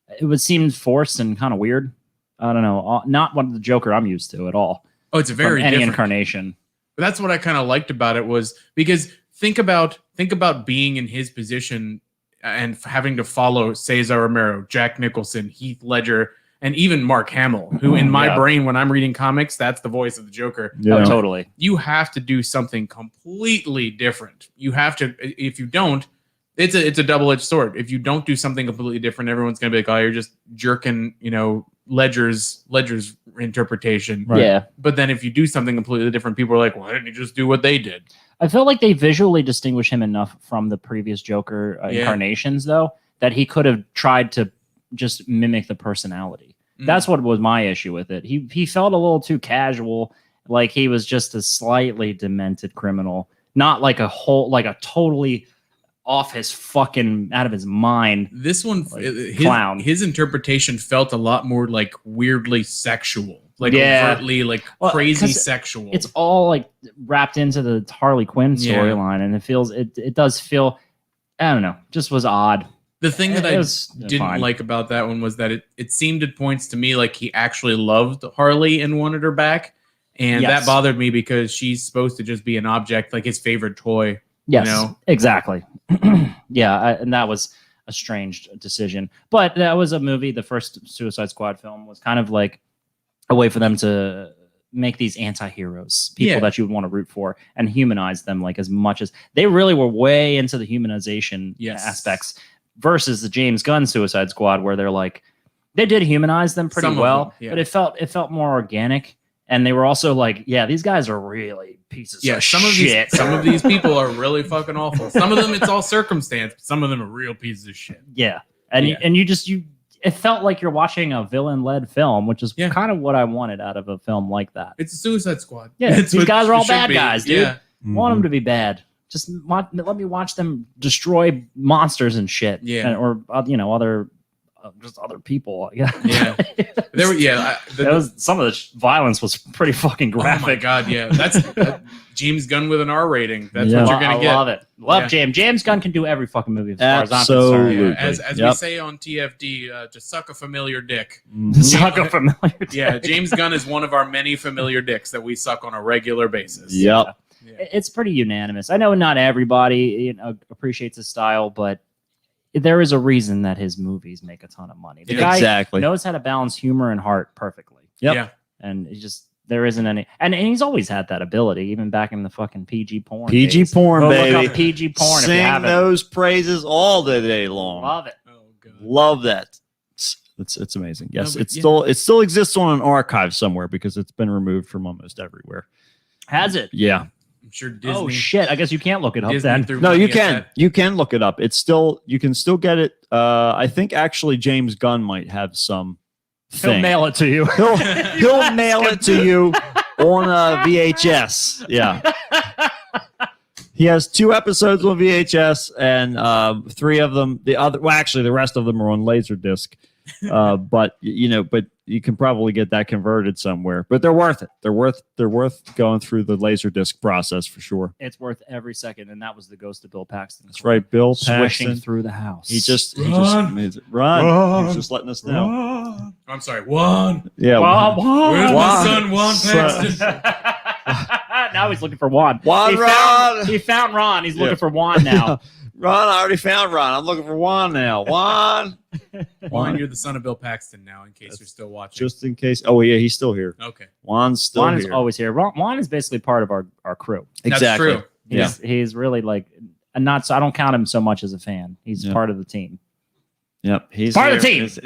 It seemed forced and kind of weird. I don't know. Not what the Joker I'm used to at all. Oh, it's very From any different. incarnation. But that's what I kind of liked about it was because think about being in his position and having to follow Cesar Romero, Jack Nicholson, Heath Ledger, and even Mark Hamill, who in my Yeah. brain when I'm reading comics, that's the voice of the Joker. Yeah. Oh, totally. You have to do something completely different. You have to. If you don't, it's a double-edged sword. If you don't do something completely different, everyone's gonna be like, "Oh, you're just jerking," Ledger's interpretation. Right. Yeah. But then if you do something completely different, people are like, "Why didn't you just do what they did?" I feel like they visually distinguish him enough from the previous Joker Yeah. incarnations, though, that he could have tried to just mimic the personality. Mm. That's what was my issue with it. He felt a little too casual, like he was just a slightly demented criminal, not like a totally off his fucking out of his mind. This one, Like, clown. his interpretation felt a lot more like weirdly sexual, like Yeah. overtly like Well, crazy 'cause sexual. It's all like wrapped into the Harley Quinn Yeah. storyline, and it does feel, I don't know, just was odd. the thing that It I was didn't fine. like about that one was that it seemed at points to me like he actually loved Harley and wanted her back. And Yes. that bothered me because she's supposed to just be an object, like his favorite toy. Yes, know? exactly. And that was a strange decision. But that was a movie. The first Suicide Squad film was kind of like a way for them to make these anti-heroes, people Yeah. that you would want to root for, and humanize them like as much as they really were way into the humanization Yes. aspects versus the James Gunn Suicide Squad, where they're like they did humanize them pretty Some of well, them, yeah. but it felt more organic. And they were also like, yeah, these guys are really pieces Yeah, of some shit. of these people are really fucking awful. Some of them it's all circumstance, but some of them are real pieces of shit. Yeah. And Yeah. it felt like you're watching a villain-led film, which is Yeah. kind of what I wanted out of a film like that. It's a Suicide Squad. Yeah, It's these what guys are it all should bad be. guys, dude. Yeah, I want them to be bad. Just let me watch them destroy monsters and shit. Yeah. Or other just other people. Yeah. yeah. There were Some of the violence was pretty fucking oh my graphic. god, yeah. That's James Gunn with an R rating. That's Yeah. what you're gonna I get. love it. Love Yeah. James. James Gunn can do every fucking movie as far as I'm Absolutely. concerned. Yeah, as we Yep. say on TFD, to suck a familiar dick. Suck a familiar. Yeah, James Gunn is one of our many familiar dicks that we suck on a regular basis. Yep. Yeah. It's pretty unanimous. I know not everybody appreciates his style, but there is a reason that his movies make a ton of money. The guy Exactly. knows how to balance humor and heart perfectly, Yep. Yeah. and there isn't any. And he's always had that ability, even back in the fucking PG porn. PG days. porn, Go baby. Look up PG porn if you Sing haven't. those praises all the day long. Love it. Oh god. Love that. It's amazing. Yes, No, but it's yeah. it still exists on an archive somewhere because it's been removed from almost everywhere. Has it? Yeah. I'm sure Disney. Oh shit! I guess you can't look it up Disney then. threw No, money you at can. that. You can look it up. It's still you can still get it. I think actually James Gunn might have some He'll thing. mail it to you. He'll mail it to you on a VHS. Yeah. He has 2 episodes on VHS and 3 of them. The rest of them are on Laserdisc. But you can probably get that converted somewhere. But they're worth it. They're worth going through the Laserdisc process for sure. It's worth every second, and that was the ghost of Bill Paxton. That's right, Bill Swishing Paxton. through the house. He just Run. made it. Run. He's just letting us know. I'm sorry. Juan. Yeah. Where's my Juan. son, Juan Son. Paxton? Now he's looking for Juan. Juan he Ron. found Ron. He's Yeah. looking for Juan now. Ron, I already found Ron. I'm looking for Juan now. Juan. Juan, you're the son of Bill Paxton now, in case you're still watching. Just in case. Oh, yeah, he's still here. Okay. Juan's still Juan is here. always here. Juan is basically part of our crew. That's true. Yeah. He's really like, and not so. I don't count him so much as a fan. He's Yeah. part of the team. Yep. He's Part of the here. team.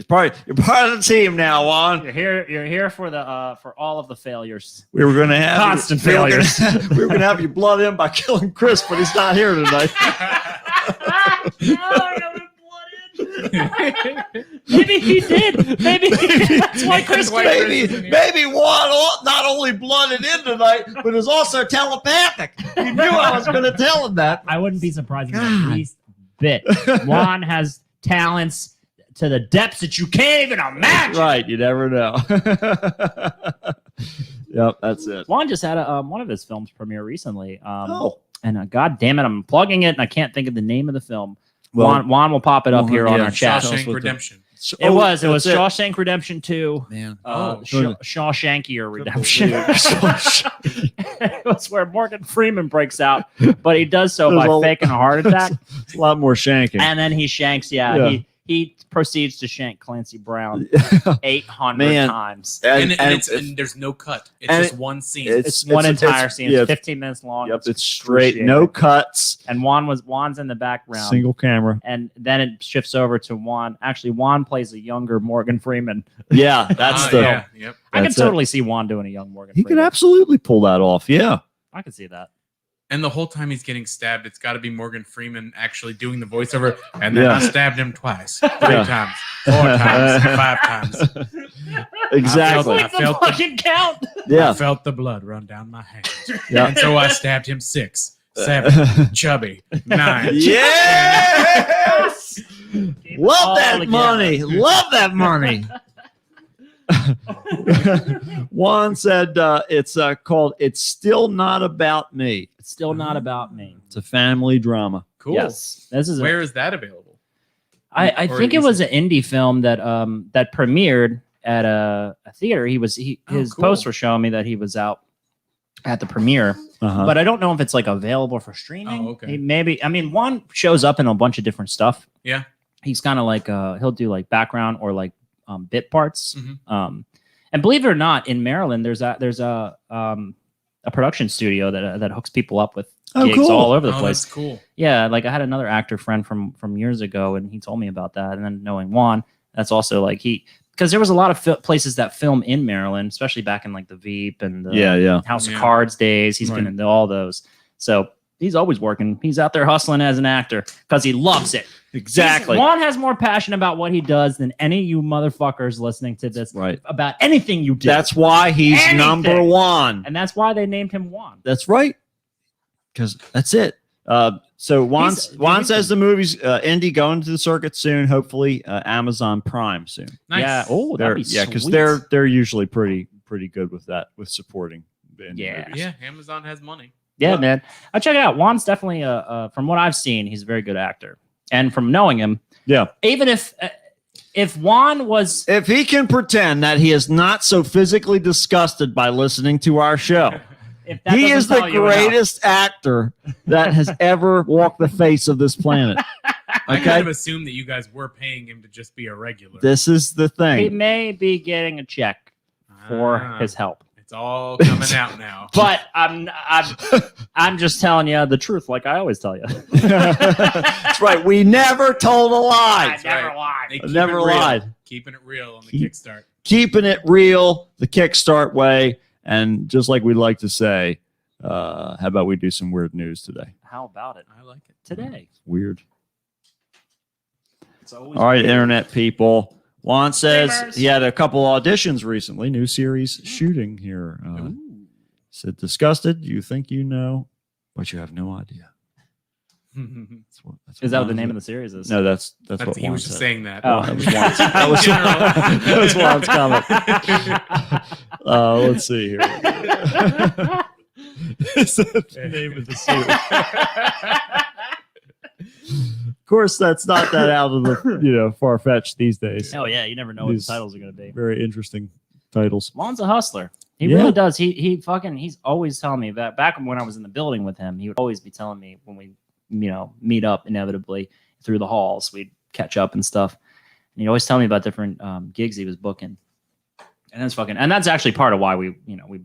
You're part of the team now, Juan. You're here. You're here for the for all of the failures. We were going to have Constant we were gonna- failures. we were going to have you blood in by killing Chris, but he's not here tonight. Maybe he did. Maybe that's why Chris. Maybe Juan not only blooded in tonight, but is also telepathic. You knew I was going to tell him that. I wouldn't be surprised in the God. least bit. Juan has talents to the depths that you can't even imagine. Right. You never know. Yep. That's it. Juan just had one of his films premiere recently. Oh. And God damn it, I'm plugging it and I can't think of the name of the film. Well, Juan will pop it up Juan, here on yeah, our chat. Tell us Shawshank what the- Redemption. It was that's it. Shawshank Redemption 2. Man. Shawshankier Redemption. It was where Morgan Freeman breaks out, but he does so There's by a- faking a heart attack, It's a lot more shanking. and then he shanks. Yeah. He proceeds to shank Clancy Brown 800 Man. times. And there's no cut. It's and just one scene. It's one entire scene. Yeah, It's 15 minutes long. yep, it's straight, no excruciating. cuts, And Juan's in the background. single camera. And then it shifts over to Juan. Actually, Juan plays a younger Morgan Freeman. Yeah, that's Ah, the. yeah, yep. I can That's it. totally see Juan doing a young Morgan He Freeman. could absolutely pull that off. Yeah. I can see that. And the whole time he's getting stabbed, it's got to be Morgan Freeman actually doing the voiceover. And then Yeah. I stabbed him twice, 3 Yeah. times, 4 times, 5 times. Exactly. I felt the- fucking count. I Yeah. felt the blood run down my hand. Yeah. And so I stabbed him 6, 7, chubby, 9. Yes. Love all that together. money. Love that money. Juan said it's called It's Still Not About Me. It's still not about me. It's a family drama. Cool. Yes, this is. Where is that available? I or think it is was an indie film that that premiered at a theater. His cool. posts were showing me that he was out at the premiere. Uh-huh. But I don't know if it's like available for streaming. Oh, okay. Maybe. I mean, Juan shows up in a bunch of different stuff. Yeah. He's kind of like he'll do like background or like bit parts. Mhm. And believe it or not, in Maryland, there's a production studio that hooks people up with gigs all over the Oh, place. that's cool. Yeah, like I had another actor friend from years ago, and he told me about that. And then knowing Juan, that's also like because there was a lot of places that film in Maryland, especially back in like the Veep and the House of Yeah. Cards days. He's been Right. into all those. So he's always working. He's out there hustling as an actor because he loves it. Exactly. Juan has more passion about what he does than any of you motherfuckers listening to this Right. about anything you do. That's why he's Anything. number one. And that's why they named him Juan. That's right. Because that's it. So Juan says the movie's indie going to the circuit soon. Hopefully, Amazon Prime soon. Nice. Yeah. Oh, that'd be because sweet. they're usually pretty good with that, with supporting the indie Yeah. movies. Yeah, Amazon has money. Yeah, man. I'll check it out. Juan's definitely from what I've seen, he's a very good actor. And from knowing him, Yeah. even if Juan was If he can pretend that he is not so physically disgusted by listening to our show, if that he doesn't is the tell you enough. greatest actor that has ever walked the face of this planet. I Okay? kind of assumed that you guys were paying him to just be a regular. This is the He thing. may be getting a check for Ah, his help. It's all coming out now. But I'm just telling you the truth, like I always tell you. That's right. We never told a lie. That's right. lied. They keep Never it real. lied. Keeping it real on the Keep- Kickstart. Keeping it real, the Kickstart way. And just like we like to say, how about we do some weird news today? How about it I like it. today? Weird. It's always All right, internet people. Juan says Streamers. he had a couple auditions recently, new series shooting here. Said, disgusted, you think you know, but you have no idea. Is that what the name of the series is? No, that's what he Juan was just said. saying that. Oh. That was Juan's, that was, General. that was Juan's comment. Let's see here. Is that the name of the series? Of course, that's not that out of the far fetched these days. Oh yeah, you never know what These- the titles are going to be. Very interesting titles. Juan's a hustler. He Yeah. really does. He's always telling me that back when I was in the building with him, he would always be telling me when we, meet up inevitably through the halls, we'd catch up and stuff. And he'd always tell me about different gigs he was booking. And that's actually part of why we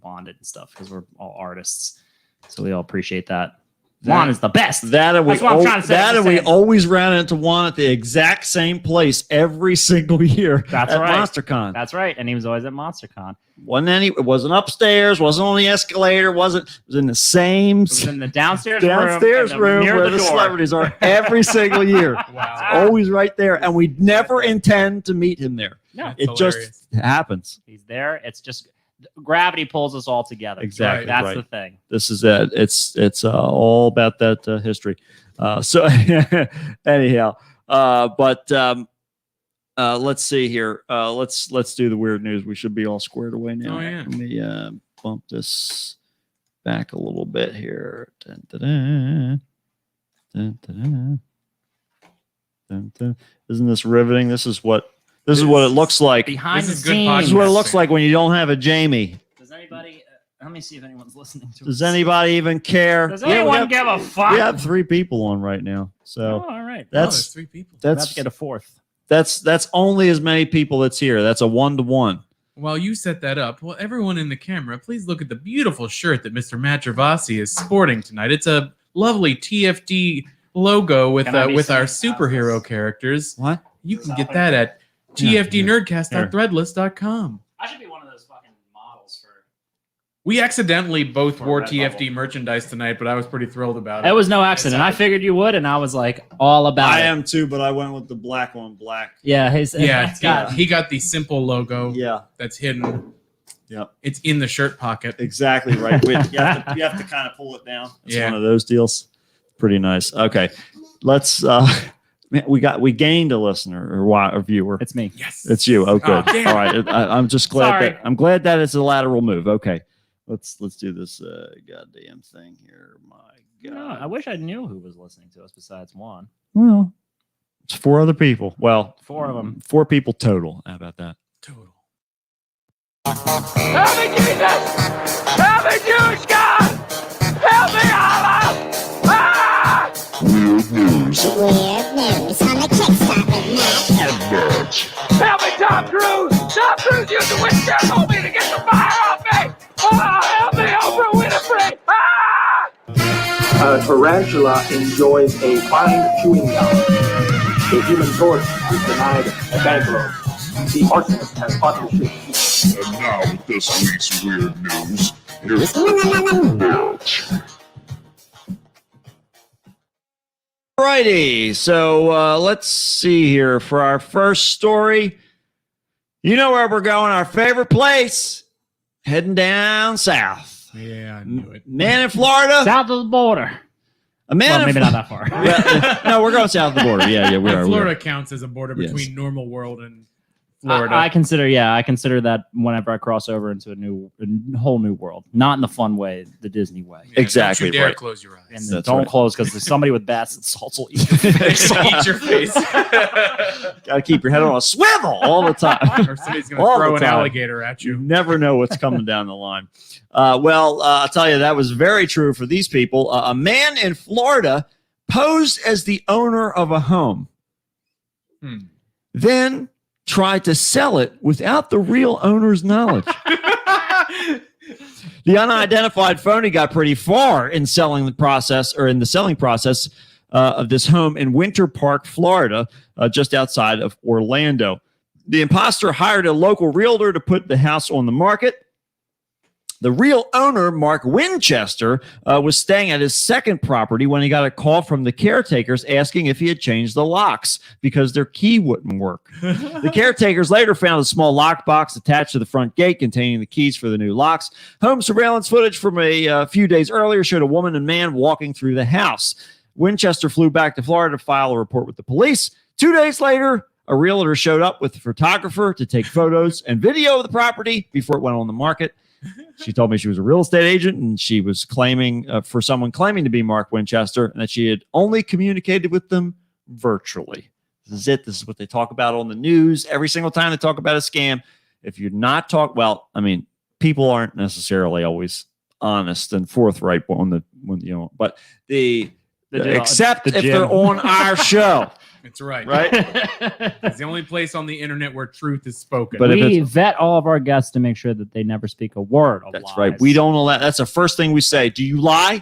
bonded and stuff, because we're all artists. So we all appreciate that. Juan is the best. That and we, That's what I'm trying to say. that I'm and we saying- always ran into Juan at the exact same place every single year. That's at right. MonsterCon. That's right. And he was always at MonsterCon. It wasn't upstairs, wasn't on the escalator, it was in the same It was in the downstairs downstairs room near where the the door. celebrities are every single year. Wow. Always right there. And we never intend to meet him there. No, That's It hilarious. just happens. he's there. It's just gravity pulls us all together. Exactly That's right. the thing. This is it. It's all about that history. So anyhow, let's see here. Let's do the weird news. We should be all squared away now. Oh, yeah. Let me bump this back a little bit here. Dun, dun, dun. Dun, dun, dun. Dun, dun. Isn't this riveting? This is what it looks like. Behind This the is good scenes. This is what it looks like when you don't have a Jamie. Does anybody? Let me see if anyone's listening to. Does us. anybody even care? Does Yeah, we anyone have- give a fuck? We have 3 people on right now, so Oh, all right. Oh, there's that's 3 people. Let's that's get a fourth. that's only as many people that's here. That's a 1-to-1. While you set that up, well, everyone in the camera, please look at the beautiful shirt that Mr. Matt Gervasi is sporting tonight. It's a lovely TFD logo with Can I be with our seen? superhero characters. What? You can get that at tfdnerdcast.threadless.com. I should be one of those fucking models for. We accidentally both For wore Red TFD Bubble. merchandise tonight, but I was pretty thrilled about it. It was no accident. I figured you would, and I was like all about I it. am too, but I went with the black on black. Yeah, Yeah, it's got. he got the simple logo Yeah, that's hidden. Yep. It's in the shirt pocket. exactly right. You have to kind of pull it down. It's Yeah. one of those deals. Pretty nice. Okay, let's. Man, we gained a listener or a viewer. It's me. Yes. It's you. Oh, good. damn. All right. I'm just glad Sorry. I'm glad that it's a lateral move. Okay, let's do this goddamn thing here. My God. No, I wish I knew who was listening to us besides Juan. Well, it's 4 other people. Well, 4 of them. 4 people total. How about that? Total. Help me, Jesus! Help me, Jewish God! news on the Kickstart with Matt. Help me, Tom Cruise! Tom Cruise used the wheelchair told me to get the fire off me! Oh, help me, Oprah Winfrey! Ah! A tarantula enjoys a fine chewing gum. The human torch is denied a bank loan. The arsonist has bought the shit. And now with this week's weird news, here's Matt. Alrighty, so let's see here for our first story. You know where we're going, our favorite place, heading down south. Yeah, I knew it. Man in Florida. South of the border. A man Well, in maybe not that far. Well, no, we're going south of the border. Yeah, we are. Florida counts as a border Yes. between normal world and Florida. I consider that whenever I cross over into a whole new world, not in the fun way, the Disney way. Yeah, Exactly Don't you dare right. close your eyes. And That's don't right. close because there's somebody with bats and salts will eat your face. Eat your face. Got to keep your head on a swivel all the time. Or somebody's going All to throw the an time. alligator at You you. never know what's coming down the line. I'll tell you, that was very true for these people. A man in Florida posed as the owner of a home, then tried to sell it without the real owner's knowledge. The unidentified phony got pretty far in selling the process, or in the selling process of this home in Winter Park, Florida, just outside of Orlando. The imposter hired a local realtor to put the house on the market. The real owner, Mark Winchester, was staying at his second property when he got a call from the caretakers asking if he had changed the locks because their key wouldn't work. The caretakers later found a small lockbox attached to the front gate containing the keys for the new locks. Home surveillance footage from a few days earlier showed a woman and man walking through the house. Winchester flew back to Florida to file a report with the police. 2 days later, a realtor showed up with a photographer to take photos and video of the property before it went on the market. She told me she was a real estate agent and she was claiming for someone claiming to be Mark Winchester and that she had only communicated with them virtually. This is it. This is what they talk about on the news every single time they talk about a scam. If you're not people aren't necessarily always honest and forthright but except if they're on our show. That's right. Right? It's the only place on the internet where truth is spoken. But if we it's- vet all of our guests to make sure that they never speak a word of That's lies. right. We don't allow. That's the first thing we say. Do you lie?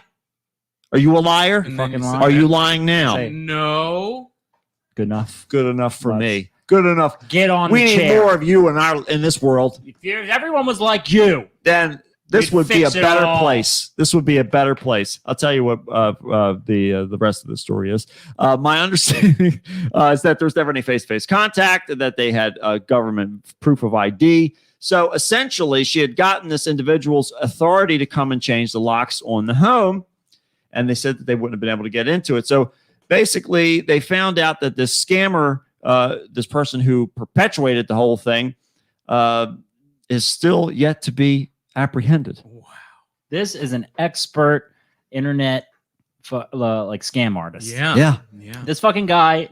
Are you a liar? And then fucking you lie. say, Are you lying now? Say- No. Good enough. Good enough for Much. me. Good enough. Get on We the need chair. more of you in this world. If everyone was like you, Then this You'd would be a fix it better all. place. This would be a better place. I'll tell you what the rest of the story is. My understanding is that there's never any face-to-face contact, and that they had government proof of ID. So essentially, she had gotten this individual's authority to come and change the locks on the home, and they said that they wouldn't have been able to get into it. So basically, they found out that this scammer, this person who perpetuated the whole thing, is still yet to be apprehended. Wow. this is an expert internet scam artist. Yeah. This fucking guy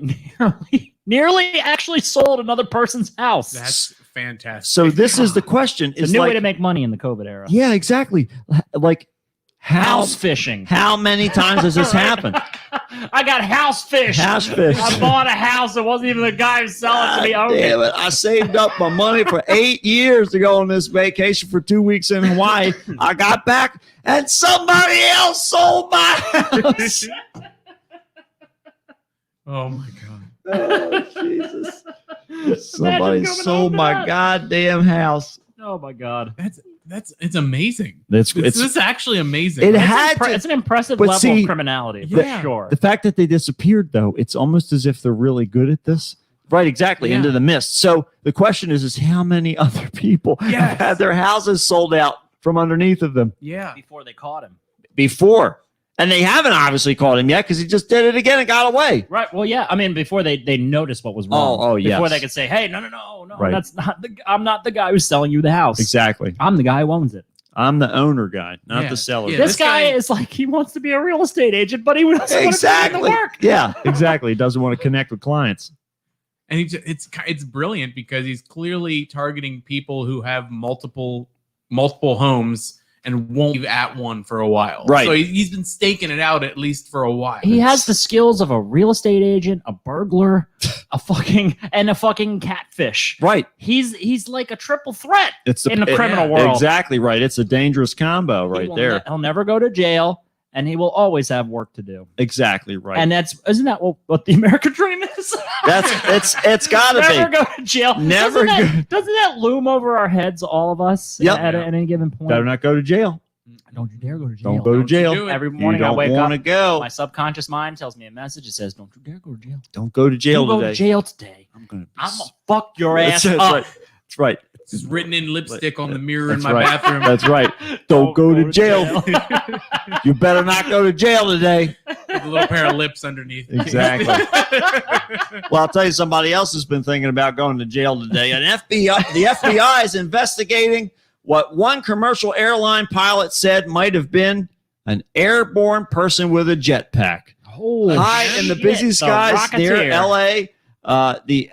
nearly actually sold another person's house. That's fantastic. So this is the question: It's a new way to make money in the COVID era. Yeah, exactly. Like House fishing. How many times has this happened? I got house fish. House fish. I bought a house. It wasn't even the guy who sold it to me. Damn it. I saved up my money for 8 years to go on this vacation for 2 weeks in Hawaii. I got back and somebody else sold my house. Oh my god. Oh, Jesus. Somebody coming sold home to my that. goddamn house. Oh my god. It's amazing. This It's actually amazing. It Right? had to- It's an impressive but level see, of criminality, Yeah. for sure. The fact that they disappeared, though, it's almost as if they're really good at this. Right, exactly, Yeah. into the mist. So the question is how many other people have Yes. had their houses sold out from underneath of them Yeah. Before they caught him. before? And they haven't obviously caught him yet because he just did it again and got away. Right. Well, yeah. I mean, before they noticed what was wrong. Oh, yes. Before they could say, "Hey, no, Right. that's not I'm not the guy who's selling you the house. Exactly. I'm the guy who owns it." I'm the owner guy, not Yeah. the seller. Yeah, This this guy guy- is like he wants to be a real estate agent, but he doesn't want to put in Exactly. the work. Yeah, exactly. He doesn't want to connect with clients. And it's brilliant because he's clearly targeting people who have multiple homes and won't leave at one for a while. Right. So he's been staking it out at least for a while. He has the skills of a real estate agent, a burglar, a fucking catfish. Right. He's like a triple threat It's in the criminal world. Exactly right. It's a dangerous combo right there. He'll never go to jail, and he will always have work to do. Exactly right. And isn't that what the American dream is? It's gotta Never be. go to jail. Never Doesn't that loom over our heads, all of us, Yep. at any given point? Better not go to jail. Don't you dare go to jail. Don't go to Don't you jail. do it. Every You morning I don't wake want to up, go. my subconscious mind tells me a message. It says, "Don't you dare go to jail. Don't go to jail You go today. to jail today. I'm gonna. I'm gonna fuck your ass That's up." right. That's right. It's written in lipstick on the mirror in That's my right. bathroom. That's right. Don't go to jail. You better not go to jail today. With a little pair of lips underneath. Exactly. Well, I'll tell you, somebody else has been thinking about going to jail today. The FBI is investigating what one commercial airline pilot said might have been an airborne person with a jetpack. Holy High in the shit, busy skies near Rocketeer. LA, the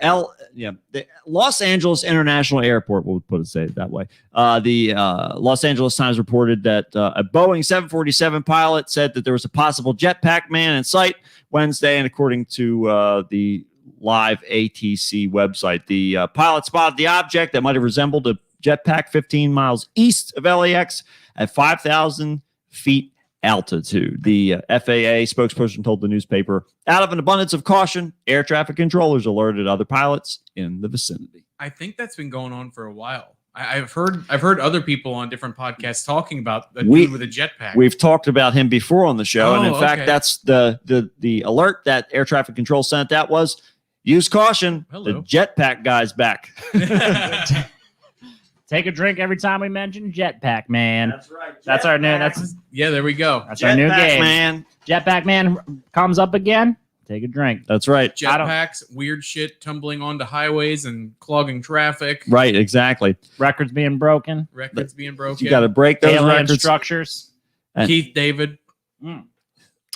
Los Angeles International Airport, we'll say it that way. The Los Angeles Times reported that a Boeing 747 pilot said that there was a possible jetpack man in sight Wednesday, and according to the live ATC website, the pilot spotted the object that might have resembled a jetpack 15 miles east of LAX at 5,000 feet altitude. The FAA spokesperson told the newspaper, out of an abundance of caution, air traffic controllers alerted other pilots in the vicinity. I think that's been going on for a while. I've heard other people on different podcasts talking about the dude with a jetpack. We've talked about him before on the show, and in Oh, fact, okay. that's the alert that air traffic control sent out was use caution. Hello. The jetpack guy's back. Take a drink every time we mention Jetpack Man. right. That's our new. That's Yeah, there we go. our new Jetpack game. man. Jetpack Man comes up again. Take a drink. That's right. I don't- Jetpacks, weird shit tumbling onto highways and clogging traffic. Right, exactly. Records being broken. Records being broken. You got to break those Alien records. structures. Keith David.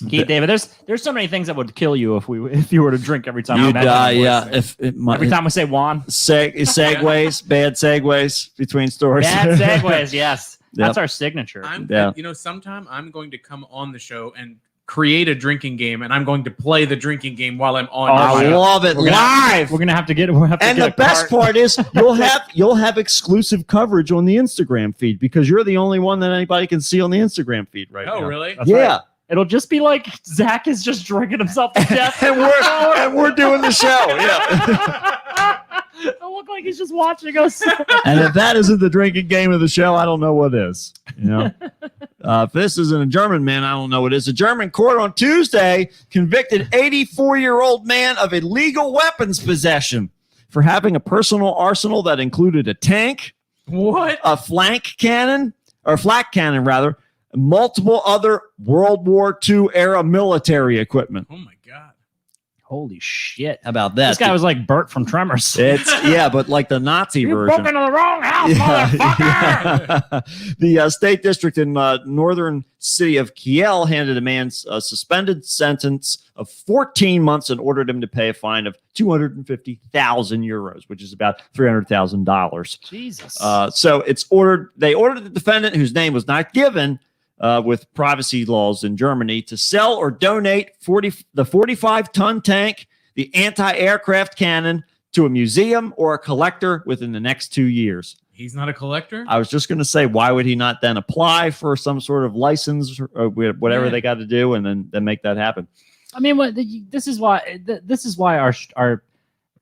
Keith David, there's so many things that would kill you if you were to drink every time. You we mention die, it. yeah. If it might, Every time we say Juan. segues, bad segues between stories. Bad segues, yes. Yep. That's our signature. Sometime I'm going to come on the show and create a drinking game, and I'm going to play the drinking game while I'm on. I your show. love it live. We're gonna have to get. And the best part is you'll have exclusive coverage on the Instagram feed because you're the only one that anybody can see on the Instagram feed right now. Oh, really? That's Yeah. right. It'll just be like Zach is just drinking himself to death. and we're doing the show. Yeah. It'll look like he's just watching us. And if that isn't the drinking game of the show, I don't know what is. You know, if this isn't a German man, I don't know what is. A German court on Tuesday convicted 84-year-old man of illegal weapons possession for having a personal arsenal that included a tank, What? a flak cannon, rather, and multiple other World War II era military equipment. Oh my god. Holy shit! How about that? This guy was like Bert from Tremors. but like the Nazi You version. broke into the wrong house, motherfucker! The state district in northern city of Kiel handed a man a suspended sentence of 14 months and ordered him to pay a fine of 250,000 euros, which is about $300,000. Jesus. So it's ordered. They ordered the defendant, whose name was not given, with privacy laws in Germany, to sell or donate the 45-ton tank, the anti-aircraft cannon, to a museum or a collector within the next 2 years. He's not a collector? I was just going to say, why would he not then apply for some sort of license or whatever they got to do, and then make that happen? I mean, this is why our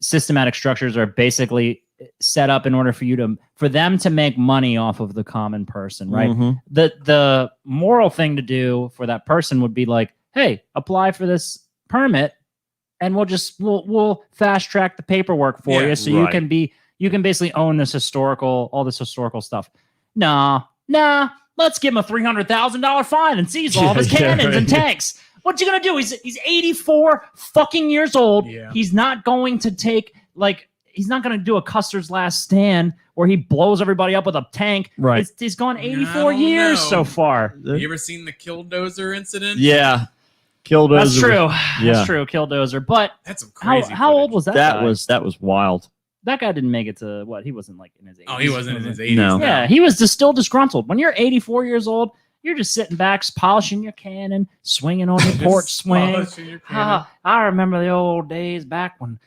systematic structures are basically set up in order for them to make money off of the common person, right? Mhm. The moral thing to do for that person would be like, hey, apply for this permit, and we'll fast track the paperwork for you, so right. you can basically own all this historical stuff. Nah, let's give him a $300,000 fine and seize all of his cannons and tanks. What's he gonna do? He's 84 fucking years old. Yeah. He's not going to take he's not going to do a Custer's Last Stand where he blows everybody up with a tank. Right. He's gone I 84 don't years know. so far. You ever seen the Killdozer incident? Yeah. Killed That's true. Yeah. That's true. Killdozer. But That's some crazy how old was that? That guy? was wild. That guy didn't make it to what? He wasn't like in his 80s. Oh, he wasn't in his 80s. No. Yeah, he was just still disgruntled. When you're 84 years old, you're just sitting back, polishing your cannon, swinging on your porch swing. Polishing your cannon. I remember the old days back when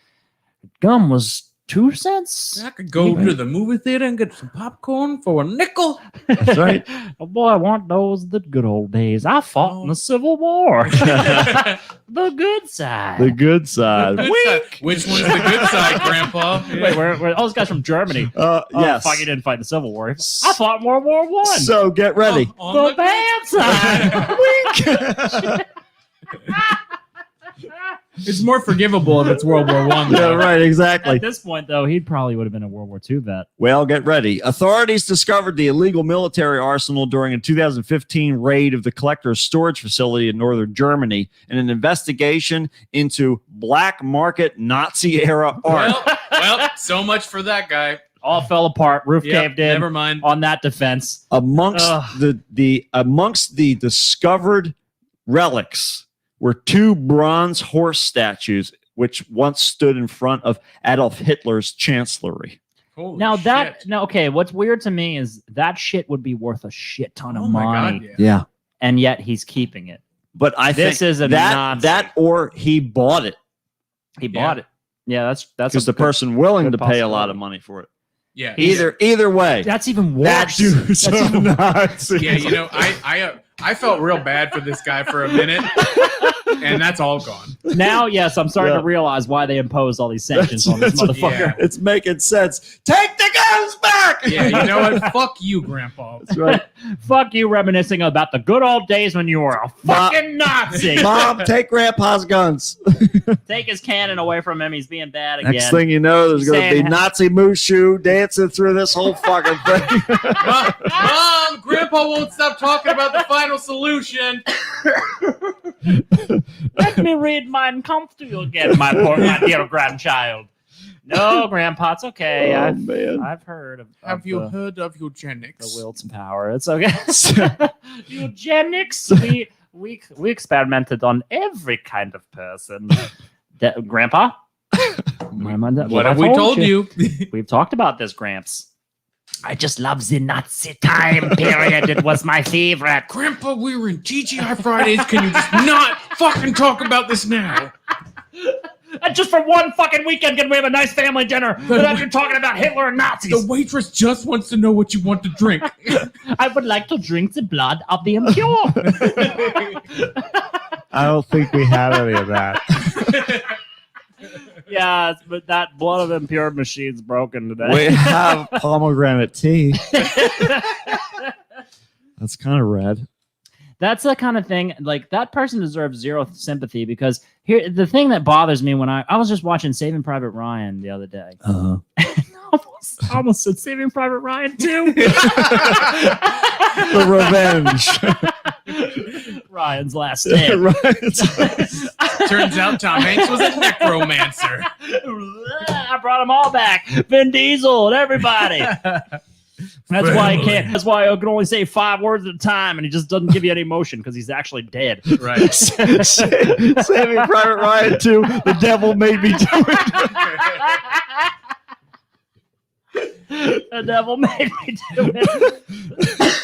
gum was 2 cents. I could go to the movie theater and get some popcorn for a nickel. That's right. Oh boy, I want those the good old days. I fought in the Civil War. The good side. The good side. Good side. Which one's the good side, Grandpa? Wait, we're all those guys from Germany. Yes. Fuck, he didn't fight in the Civil War. I fought in World War One. So get ready. On The bad side. It's more forgivable if it's World War One. Yeah, right, exactly. At this point, though, he probably would have been a World War II vet. Well, get ready. Authorities discovered the illegal military arsenal during a 2015 raid of the collector's storage facility in northern Germany in an investigation into black market Nazi era art. Well, so much for that guy. All fell apart. Roof Yep, caved in. never mind. On that defense. Amongst Ugh. amongst the discovered relics were 2 bronze horse statues which once stood in front of Adolf Hitler's chancellery. Holy Now that shit. now okay, what's weird to me is that shit would be worth a shit ton of Oh my money, God, yeah. Yeah. and yet he's keeping it. But I This think is a that Nazi. that or he bought it He bought it. Yeah, that's because a the person willing good to pay a lot possibility. of money for it. Yeah. Either way. That's even worse. That dude's That's a even- Nazi. Yeah, you know, I felt real bad for this guy for a minute, and that's all gone. Now, yes, I'm starting Yeah. to realize why they imposed all these sanctions on this That's- motherfucker. yeah. It's making sense. Take the guns back. Yeah, you know what? Fuck you, Grandpa. That's right. Fuck you, reminiscing about the good old days when you were a fucking Nazi. Mom, take Grandpa's guns. Take his cannon away from him. He's being bad again. Next thing you know, there's going to be Saying- Nazi Mushu dancing through this whole fucking thing. Mom, Grandpa won't stop talking about the final solution. Let me read Mein Kampf to you again, my dear grandchild. No, Grandpa, it's okay. Oh, man. I've heard of Have you the, heard of the eugenics? will to power. It's okay. Eugenics. We experimented on every kind of person. Grandpa. What have we told you? We've talked about this, Gramps. I just love the Nazi time period. It was my favorite. Grandpa, we were in TGI Fridays. Can you just not fucking talk about this now? And just for one fucking weekend, can we have a nice family dinner without you talking about Hitler and Nazis? The waitress just wants to know what you want to drink. I would like to drink the blood of the impure. I don't think we have any of that. Yeah, but that blood of impure machine's broken today. We have pomegranate tea. That's kind of rad. That's the kind of thing, like, that person deserves zero sympathy because here, the thing that bothers me when I was just watching Saving Private Ryan the other day. Uh-huh. I almost said Saving Private Ryan too. The revenge. Ryan's last stand. Turns out Tom Hanks was a necromancer. I brought them all back. Vin Diesel and everybody. That's why I can't. That's why I can only say 5 words at a time, and he just doesn't give you any emotion because he's actually dead. Right. Saving Private Ryan 2, the devil made me do it. The devil made me do it.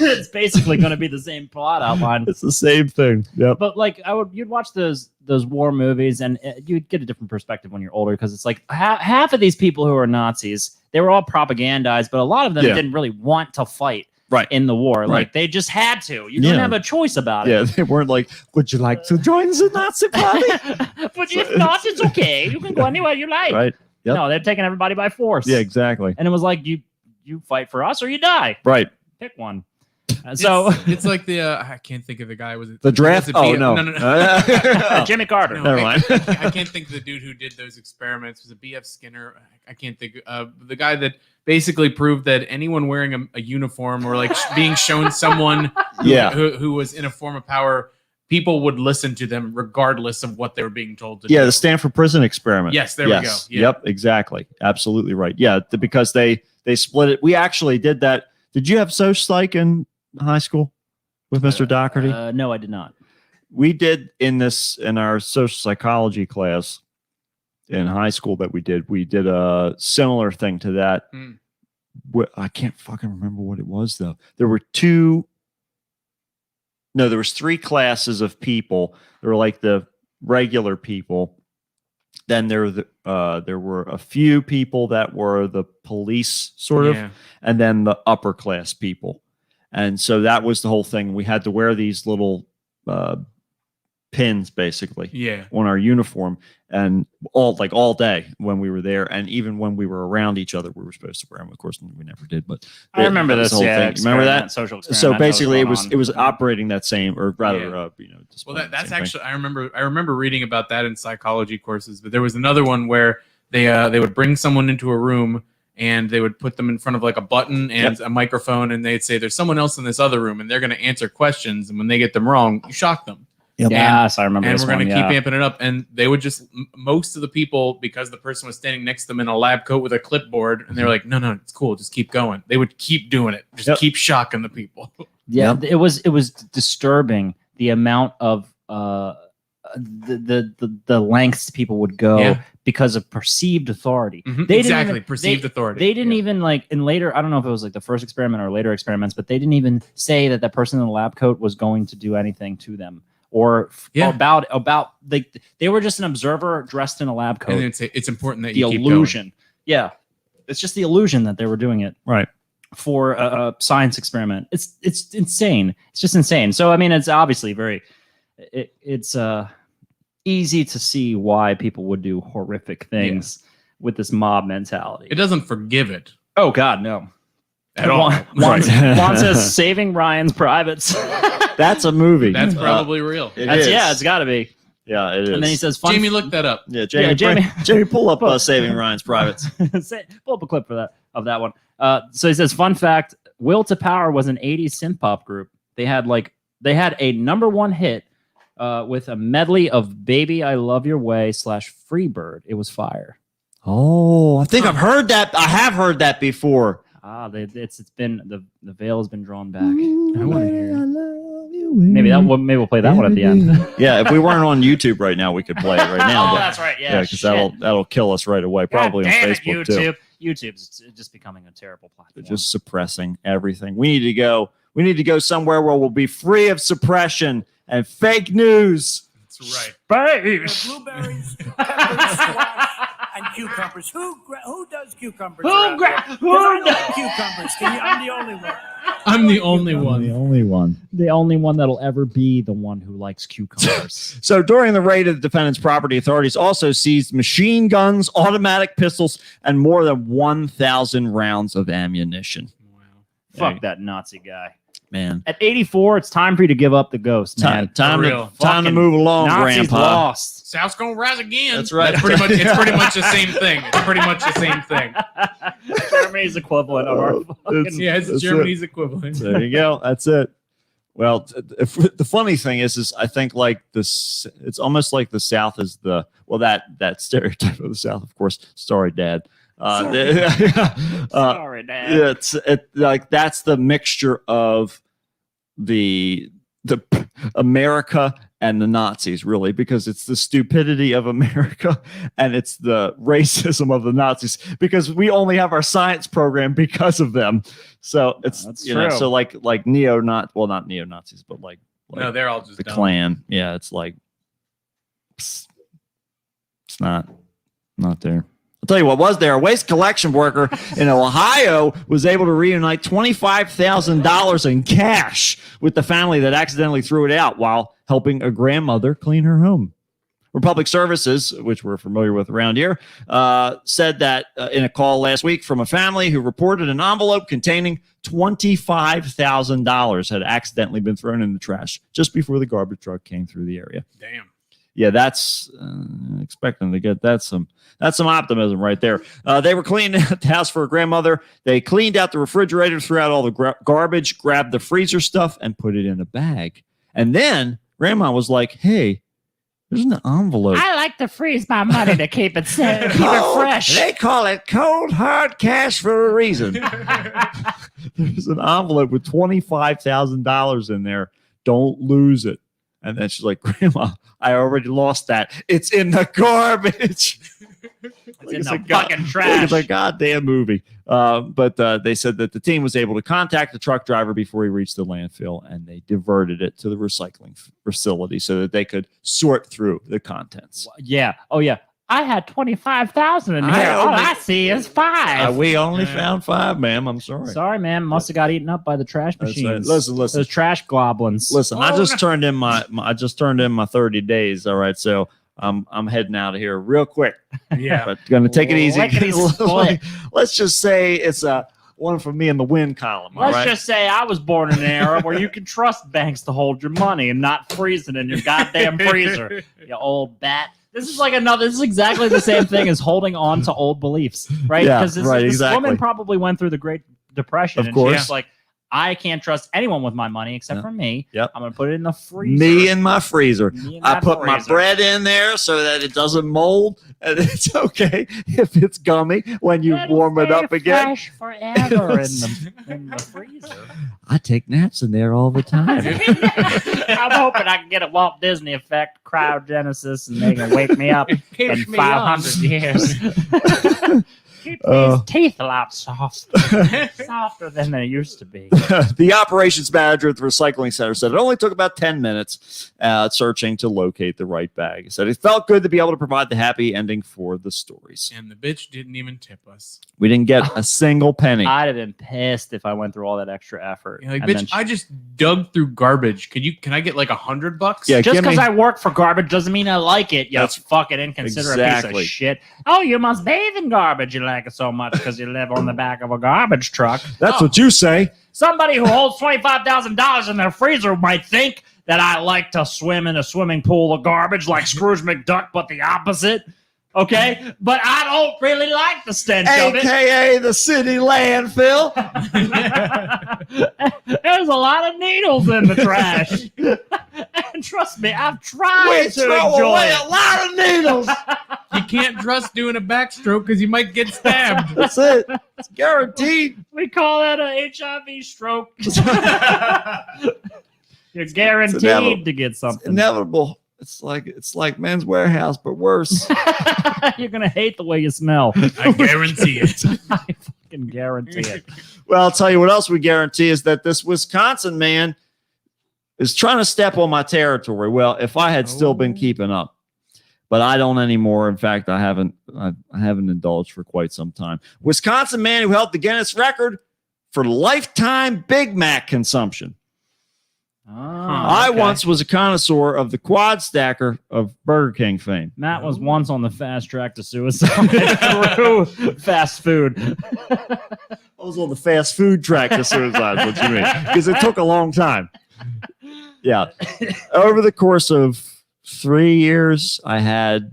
It's basically going to be the same plot outline. It's the same thing. Yep. But like, you'd watch those war movies, and you'd get a different perspective when you're older because it's like half of these people who are Nazis, they were all propagandized, but a lot of them didn't really want to fight in the war. Right. Like they just had to. You didn't have a choice about it. Yeah, they weren't like, would you like to join the Nazi party? But if not, it's okay. You can go anywhere you like. Right. Yep. No, they're taking everybody by force. Yeah, exactly. And it was like, you fight for us or you die. Right. Pick one. So it's like the I can't think of the guy. Was it The draft? was it Oh, B- no. no. Jimmy Carter. No, Never mind. I can't think of the dude who did those experiments. Was it B.F. Skinner? I can't think. The guy that basically proved that anyone wearing a uniform or like being shown someone who was in a form of power, people would listen to them regardless of what they were being told to do. Yeah, the Stanford Prison Experiment. Yes, there we go. Yeah. Yep, exactly. Absolutely right. Yeah, because they split it. We actually did that. Did you have social psych in high school with Mr. Doherty? No, I did not. We did in our social psychology class. in high school that we did a similar thing to that. I can't fucking remember what it was though. There was 3 classes of people. There were like the regular people. Then there were a few people that were the police sort of, and then the upper class people. And so that was the whole thing. We had to wear these little pins basically on our uniform, and all day when we were there, and even when we were around each other we were supposed to wear them. Of course we never did, but I remember this whole thing. Remember that social experiment? So basically that it was operating that same, or rather well, that's actually I remember reading about that in psychology courses. But there was another one where they would bring someone into a room and they would put them in front of like a button and a microphone, and they'd say there's someone else in this other room and they're going to answer questions, and when they get them wrong you shock them. Yep. Yes, I remember. And we're going to keep amping it up. And they would just, most of the people, because the person was standing next to them in a lab coat with a clipboard, and they were like, no, it's cool, just keep going. They would keep doing it, just keep shocking the people. Yeah, it was disturbing the amount of the lengths people would go because of perceived authority. They exactly, perceived authority. They didn't even like, and later, I don't know if it was like the first experiment or later experiments, but they didn't even say that person in the lab coat was going to do anything to them. Or about like they were just an observer dressed in a lab coat. And they'd say it's important that the you keep illusion. going. Yeah, it's just the illusion that they were doing it for a science experiment. It's insane. It's just insane. So I mean, it's obviously it's easy to see why people would do horrific things with this mob mentality. It doesn't forgive it. Oh God, no. At all. Juan says Saving Ryan's Privates. That's a movie. That's probably real. Yeah, it's got to be. Yeah, it is. And then he says, Jamie, look that up. Yeah, Jamie, pull up Saving Ryan's Privates. Pull up a clip of that one. So he says, fun fact: Will to Power was an '80s synth pop group. They had a #1 hit with a medley of "Baby I Love Your Way" / "Freebird." It was fire. Oh, I think I've heard that. I have heard that before. It's been the veil has been drawn back. I want to hear. Maybe we'll play that one at the end. Yeah, if we weren't on YouTube right now, we could play it right now. That's right. Yeah, because that'll kill us right away. Probably on Facebook too. YouTube's just becoming a terrible platform. They're just suppressing everything. We need to go somewhere where we'll be free of suppression and fake news. That's right. Space. Blueberries, peppers, squash, and cucumbers. Who does cucumbers? Who does cucumbers? I'm the only one. I'm the only one. The only one. The only one that'll ever be the one who likes cucumbers. So during the raid of the defendant's property, authorities also seized machine guns, automatic pistols, and more than 1,000 rounds of ammunition. Wow. Fuck that Nazi guy. Man. At 84, it's time for you to give up the ghost, man. Time to move along, Nazis Grandpa. Lost. South's gonna rise again. That's right. It's pretty much the same thing. It's pretty much the same thing. Germany's equivalent of our it's Germany's equivalent. There you go. That's it. Well, the funny thing is I think like this, it's almost like the South is that stereotype of the South, of course. Sorry, Dad. Sorry, Dad. It's like that's the mixture of the America and the Nazis, really, because it's the stupidity of America and it's the racism of the Nazis, because we only have our science program because of them. So it's so like not neo-Nazis, but like no, they're all just the dumb. Klan. Yeah, it's like it's not there. I'll tell you what was there. A waste collection worker in Ohio was able to reunite $25,000 in cash with the family that accidentally threw it out while helping a grandmother clean her home. Republic Services, which we're familiar with around here, said that in a call last week from a family who reported an envelope containing $25,000 had accidentally been thrown in the trash just before the garbage truck came through the area. Damn. Yeah, that's expecting to get that's some optimism right there. They were cleaning out the house for a grandmother. They cleaned out the refrigerator, threw out all the garbage, grabbed the freezer stuff, and put it in a bag. And then Grandma was like, "Hey, there's an envelope. I like to freeze my money to keep it safe, keep it fresh. They call it cold hard cash for a reason." There's an envelope with $25,000 in there. Don't lose it. And then she's like, Grandma, I already lost that. It's in the garbage. It's in the fucking trash. It's a goddamn movie. But they said that the team was able to contact the truck driver before he reached the landfill, and they diverted it to the recycling facility so that they could sort through the contents. Yeah. Oh, yeah. I had 25,000 in here. All I see is 5. We only found 5, ma'am. I'm sorry. Sorry, man. Must have got eaten up by the trash That's right. machines. Listen. Those trash goblins. Listen, I just turned in my 30 days. All right, so I'm heading out of here real quick. Yeah. But gonna take it easy. Lickety split. Let's just say it's a one for me in the win column. All Let's right? just say I was born in an era where you could trust banks to hold your money and not freeze it in your goddamn freezer. You old bat. This is exactly the same thing as holding on to old beliefs, right? Yeah, Because right, this exactly. woman probably went through the Great Depression. Of and course. she's like, I can't trust anyone with my money except for me. Yep. I'm going to put it in the freezer. Me and my freezer. Me and I that put my freezer. bread in there so that it doesn't mold, and it's okay if it's gummy when you It'll warm it stay up again. fresh forever in the freezer. I take naps in there all the time. I'm hoping I can get a Walt Disney effect cryogenesis and they can wake me up in 500 years. Keep these teeth a lot softer than they used to be. The operations manager at the recycling center said it only took about 10 minutes searching to locate the right bag. He said it felt good to be able to provide the happy ending for the stories. And the bitch didn't even tip us. We didn't get a single penny. I'd have been pissed if I went through all that extra effort. You're like, And bitch, then I just dug through garbage. Can I get like $100? Yeah, just give me- because I work for garbage doesn't mean I like it. You That's fucking inconsiderate piece exactly. of shit. Oh, you must bathe in garbage. You like it so much because you live on the back of a garbage truck. That's what you say. Somebody who holds $25,000 in their freezer might think that I like to swim in a swimming pool of garbage like Scrooge McDuck, but the opposite. Okay? But I don't really like the stench of it. AKA the city landfill. There's a lot of needles in the trash. And trust me, I've tried We to throw enjoy away it. a lot of needles. You can't trust doing a backstroke because you might get stabbed. That's it. It's guaranteed. We call that a HIV stroke. You're guaranteed inevitable. to get something. Inevitable. It's like Men's Warehouse, but worse. You're gonna hate the way you smell. I guarantee it. I fucking guarantee it. Well, I'll tell you what else we guarantee is that this Wisconsin man is trying to step on my territory. Well, if I had still been keeping up, but I don't anymore. In fact, I haven't indulged for quite some time. Wisconsin man who held the Guinness record for lifetime Big Mac consumption. I once was a connoisseur of the quad stacker of Burger King fame. Matt was once on the fast track to suicide through fast food. I was on the fast food track to suicide, what you mean? Because it took a long time. Yeah. Over the course of 3 years, I had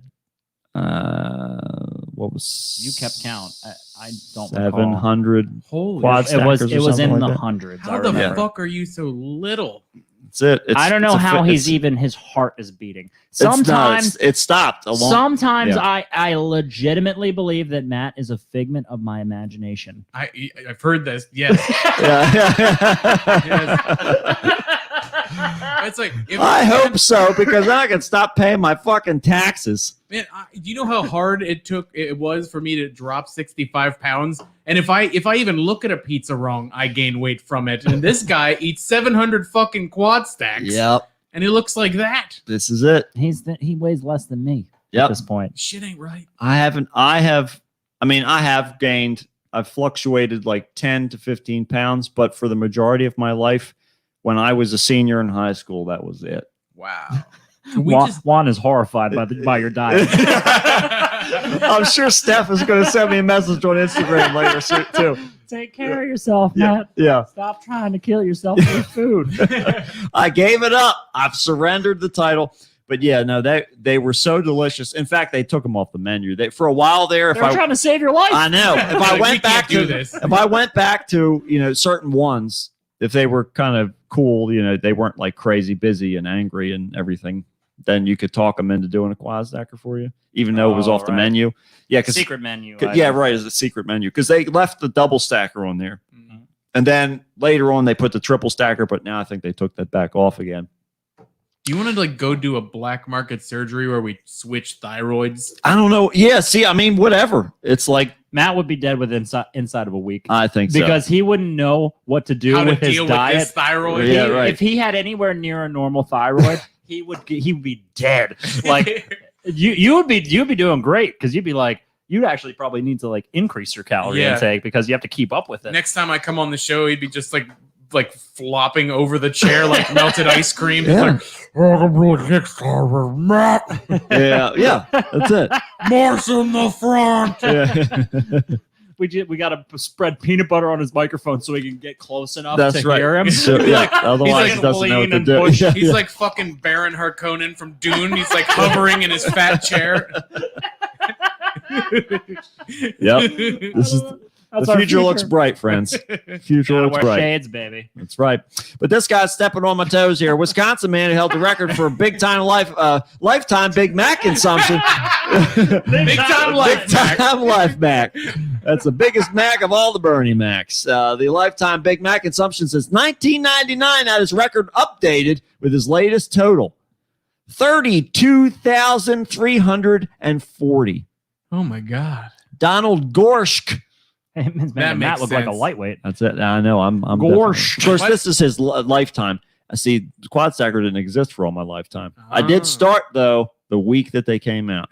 what was You kept count. I don't recall. 700 Holy quad shit. It was stackers or in something the like that. hundreds. How I the remember. fuck are you so little? That's it. I don't know it's a how fi- he's it's- even his heart is beating. it's not- Sometimes it stopped a long. Sometimes yeah. I legitimately believe that Matt is a figment of my imagination. I've heard this. Yes. Yeah. It's like if, I hope so, because then I can stop paying my fucking taxes. Man, do you know how hard it was for me to drop 65 pounds? And if I even look at a pizza wrong, I gain weight from it. And this guy eats 700 fucking quad stacks. Yep. And he looks like that. This is it. He weighs less than me at Yep. this point. Shit ain't right. I have gained, I've fluctuated like 10 to 15 pounds, but for the majority of my life, when I was a senior in high school, that was it. Wow. Juan is horrified by your diet. I'm sure Steph is going to send me a message on Instagram later too. Take care of yourself, Yeah, Matt. yeah. Stop trying to kill yourself with food. I gave it up. I've surrendered the title. But yeah, no, they were so delicious. In fact, they took them off the menu. For a while there, They're trying to save your life. I know. If I Like, went we back can't do to this. if I went back to certain ones, if they were kind of cool, they weren't like crazy busy and angry and everything, then you could talk them into doing a quad stacker for you, even though it was off the right. menu. Yeah, because Secret menu. yeah, right, as a secret menu because they left the double stacker on there, Mhm. and then later on they put the triple stacker, but now I think they took that back off again. You want to like go do a black market surgery where we switch thyroids? I don't know. Yeah, see, I mean, whatever. It's like Matt would be dead within inside of a week. I think so. Because he wouldn't know what to do How to with his deal diet. with this thyroid? Yeah, right. If he had anywhere near a normal thyroid, he would be dead. Like you'd be doing great because you'd be like you'd actually probably need to like increase your calorie intake because you have to keep up with it. Next time I come on the show, he'd be just like flopping over the chair like melted ice cream. Yeah. Like, yeah, that's it. Mars in the front. Yeah. We got to spread peanut butter on his microphone so he can get close enough That's to right. hear him. So, yeah, otherwise, like he doesn't know what lean to and do. push. Yeah, He's yeah. like fucking Baron Harkonnen from Dune. He's like hovering in his fat chair. Yep. This is That's the our future looks bright, friends. Future Gotta looks wear bright. shades, baby. That's right. But this guy's stepping on my toes here. Wisconsin man who held the record for lifetime Big Mac consumption. Big time life. Big time Life Mac. That's the biggest Mac of all the Bernie Macs. The lifetime Big Mac consumption since 1999 had his record updated with his latest total. 32,340. Oh my God. Donald Gorsk. Matt makes looked like a sense. lightweight. That's it. I know. I'm Gorsh. definitely- Of course, What? this is his lifetime. I see. Quad Stacker didn't exist for all my lifetime. I did start though the week that they came out.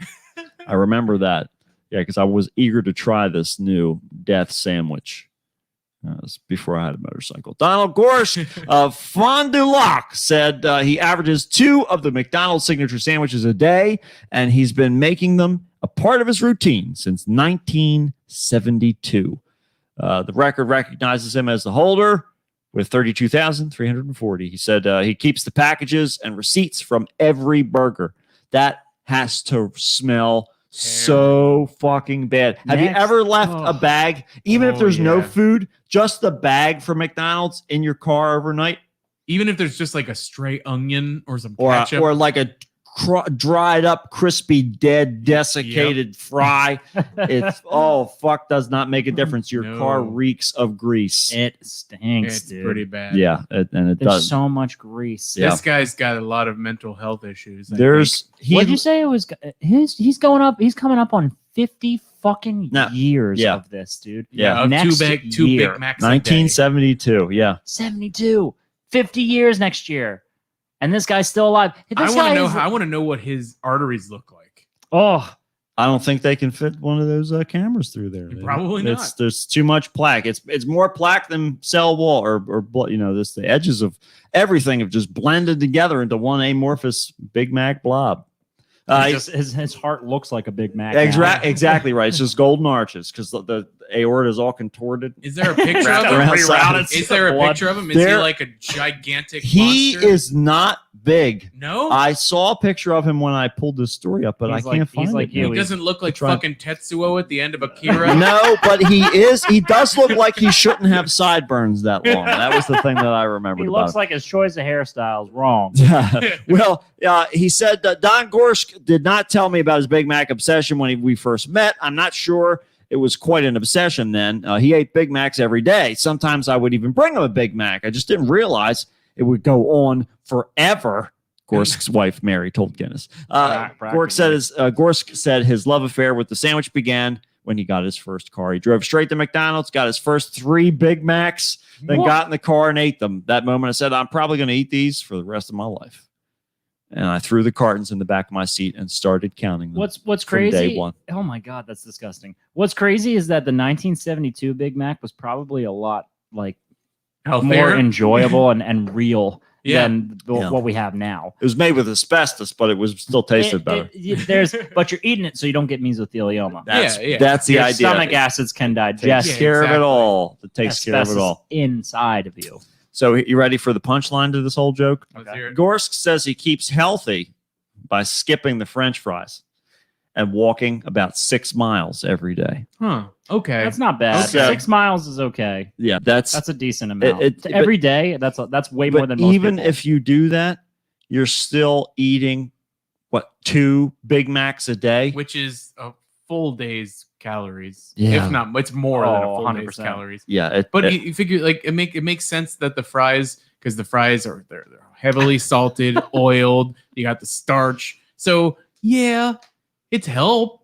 I remember that. Yeah, because I was eager to try this new death sandwich. That was before I had a motorcycle. Donald Gorsh of Fond du Lac said he averages 2 of the McDonald's signature sandwiches a day, and he's been making them a part of his routine since 1972. The record recognizes him as the holder with 32,340. He said he keeps the packages and receipts from every burger. That has to smell so fucking bad. Have you Next- ever left a bag, even if Oh, there's no yeah. food, just the bag from McDonald's in your car overnight? Even if there's just like a stray onion or some Or ketchup. or like a dried up, crispy, dead, desiccated fry. It's fuck does not make a difference. Your No. car reeks of grease. It stinks, it's dude. pretty bad. Yeah, and it There's does. so much grease. Yeah. This guy's got a lot of mental health issues. I There's What'd you say it was? He's going up. He's coming up on 50 fucking No. years Yeah. of this, dude. think. Yeah, of Next two year. Big Macs. a day. 1972. Yeah. 72, 50 years next year, and this guy's still alive. I This want guy to know. is- I want to know what his arteries look like. Oh, I don't think they can fit one of those cameras through there. Probably It's- not. There's too much plaque. It's more plaque than cell wall or the edges of everything have just blended together into one amorphous Big Mac blob. his heart looks like a Big Mac. now. Exactly right. It's just golden arches because the aorta is all contorted. Is there a picture Wrapped of him? around sides. Is there a Blood. picture of him? Is he There- like a gigantic He monster? is not big. No, I saw a picture of him when I pulled this story up, but He's I like- can't he's find like it. you. now. he doesn't look like Try- fucking Tetsuo at the end of Akira. No, but he does look like he shouldn't have sideburns that long. That was the thing that I remembered He about looks him. like his choice of hairstyles wrong. Well, he said Don Gorsk did not tell me about his Big Mac obsession when we first met. I'm not sure it was quite an obsession then. He ate Big Macs every day. Sometimes I would even bring him a Big Mac. I just didn't realize it would go on forever. Gorsk's wife, Mary, told Guinness. Gorsk said his love affair with the sandwich began when he got his first car. He drove straight to McDonald's, got his first 3 Big Macs, then What? got in the car and ate them. That moment, I said, I'm probably going to eat these for the rest of my life. And I threw the cartons in the back of my seat and started counting them. What's from crazy? day one. Oh my god, that's disgusting. What's crazy is that the 1972 Big Mac was probably a lot like Healthier. more enjoyable and real Yeah. than Yeah. what we have now. It was made with asbestos, but it was still tasted better. But you're eating it so you don't get mesothelioma. That's the Your idea. stomach acids can Takes digest care of exactly. it all. It takes care of it asbestos all. inside of you. So you ready for the punchline to this whole joke? Let's hear it. Gorsk says he keeps healthy by skipping the French fries and walking about 6 miles every day. Huh. Okay. That's not bad. Okay. 6 miles is okay. Yeah, that's That's a decent amount. it- Every day, that's way more but than most even people. if you do that, you're still eating 2 Big Macs a day. Which is a full day's calories. Yeah. If not, it's more than a Oh, full day's 100%. calories. Yeah, But you figure like it makes sense that the fries because the fries they're heavily salted, oiled. You got the starch. So yeah, it's helpful,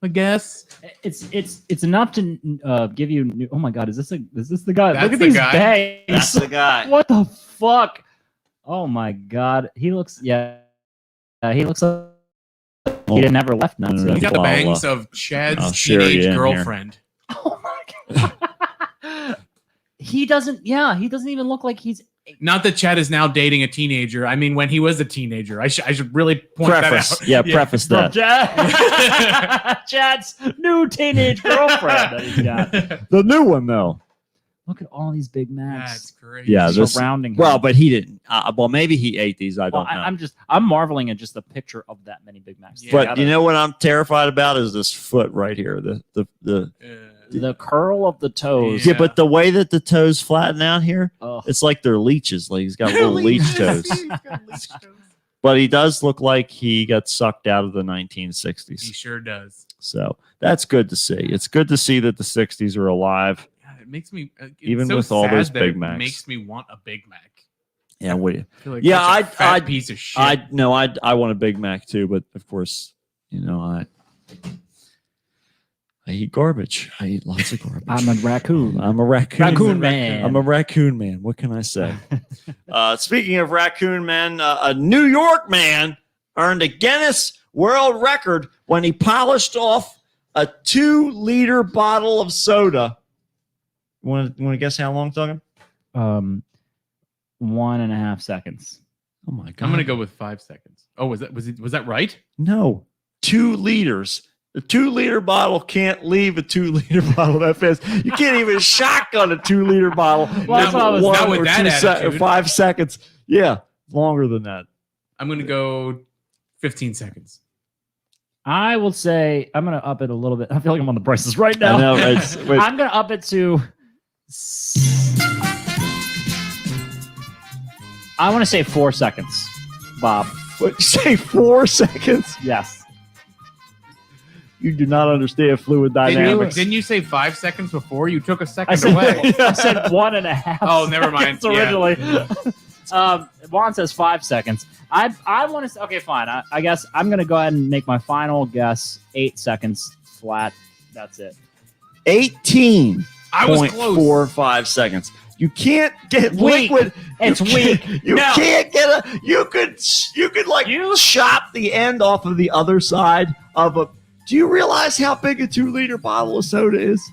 I guess. It's enough to give you. Oh my God, is this the guy? That's Look at the these guy. bags. That's the guy. What the fuck? Oh my God, he looks. Yeah, he looks like he didn't ever left now. No. You got the Well, bangs of Chad's I'll share you teenage in here. girlfriend. Oh my God. He doesn't even look like he's. Not that Chad is now dating a teenager. I mean, when he was a teenager. I should really point Preface. that out. Yeah, preface From that. Chad's new teenage girlfriend that he's got. The new one, though. Look at all these Big Macs That's great. Yeah, this. surrounding him. Well, but he didn't. Well, maybe he ate these. I don't know. I'm marveling at just the picture of that many Big Macs. Yeah. But you know what I'm terrified about is this foot right here. The curl of the toes. Yeah, but the way that the toes flatten out here, Ugh. it's like they're leeches. Like he's got little leech toes. But he does look like he got sucked out of the 1960s. He sure does. So that's good to see. It's good to see that the 60s are alive. God, it makes me it's Even so with all sad those that Big it Macs. makes me want a Big Mac. Yeah, we. I feel like Yeah, such a fat piece of shit. I want a Big Mac too, but of course, I eat garbage. I eat lots of garbage. I'm a raccoon. I'm a raccoon. Raccoon man. I'm a raccoon man. What can I say? Speaking of raccoon man, a New York man earned a Guinness World Record when he polished off a 2-liter bottle of soda. You want to guess how long I'm talking? 1.5 seconds. Oh my God. I'm gonna go with 5 seconds. Oh, was that right? No, 2 liters. The 2-liter bottle can't leave a 2-liter bottle that fast. You can't even shotgun a 2-liter bottle. Well, that's what I was- Not with that attitude. 5 seconds. Yeah, longer than that. I'm gonna go 15 seconds. I will say I'm gonna up it a little bit. I feel like I'm on the prices right now. I know. Wait, I'm gonna up it to. I want to say 4 seconds, Bob. what, say 4 seconds? Yes. You do not understand fluid dynamics. Didn't you say 5 seconds before? You took a I second said, away. I said 1.5. Oh, never mind. seconds originally. Juan says 5 seconds. I want to say, okay, fine. I guess I'm going to go ahead and make my final guess. 8 seconds flat. That's it. 18. I was close. 0.45 seconds. You can't get Weak. liquid. It's You weak. can't- You No. can't get a. You could like chop the end off of the other side of a. Do you realize how big a 2-liter bottle of soda is?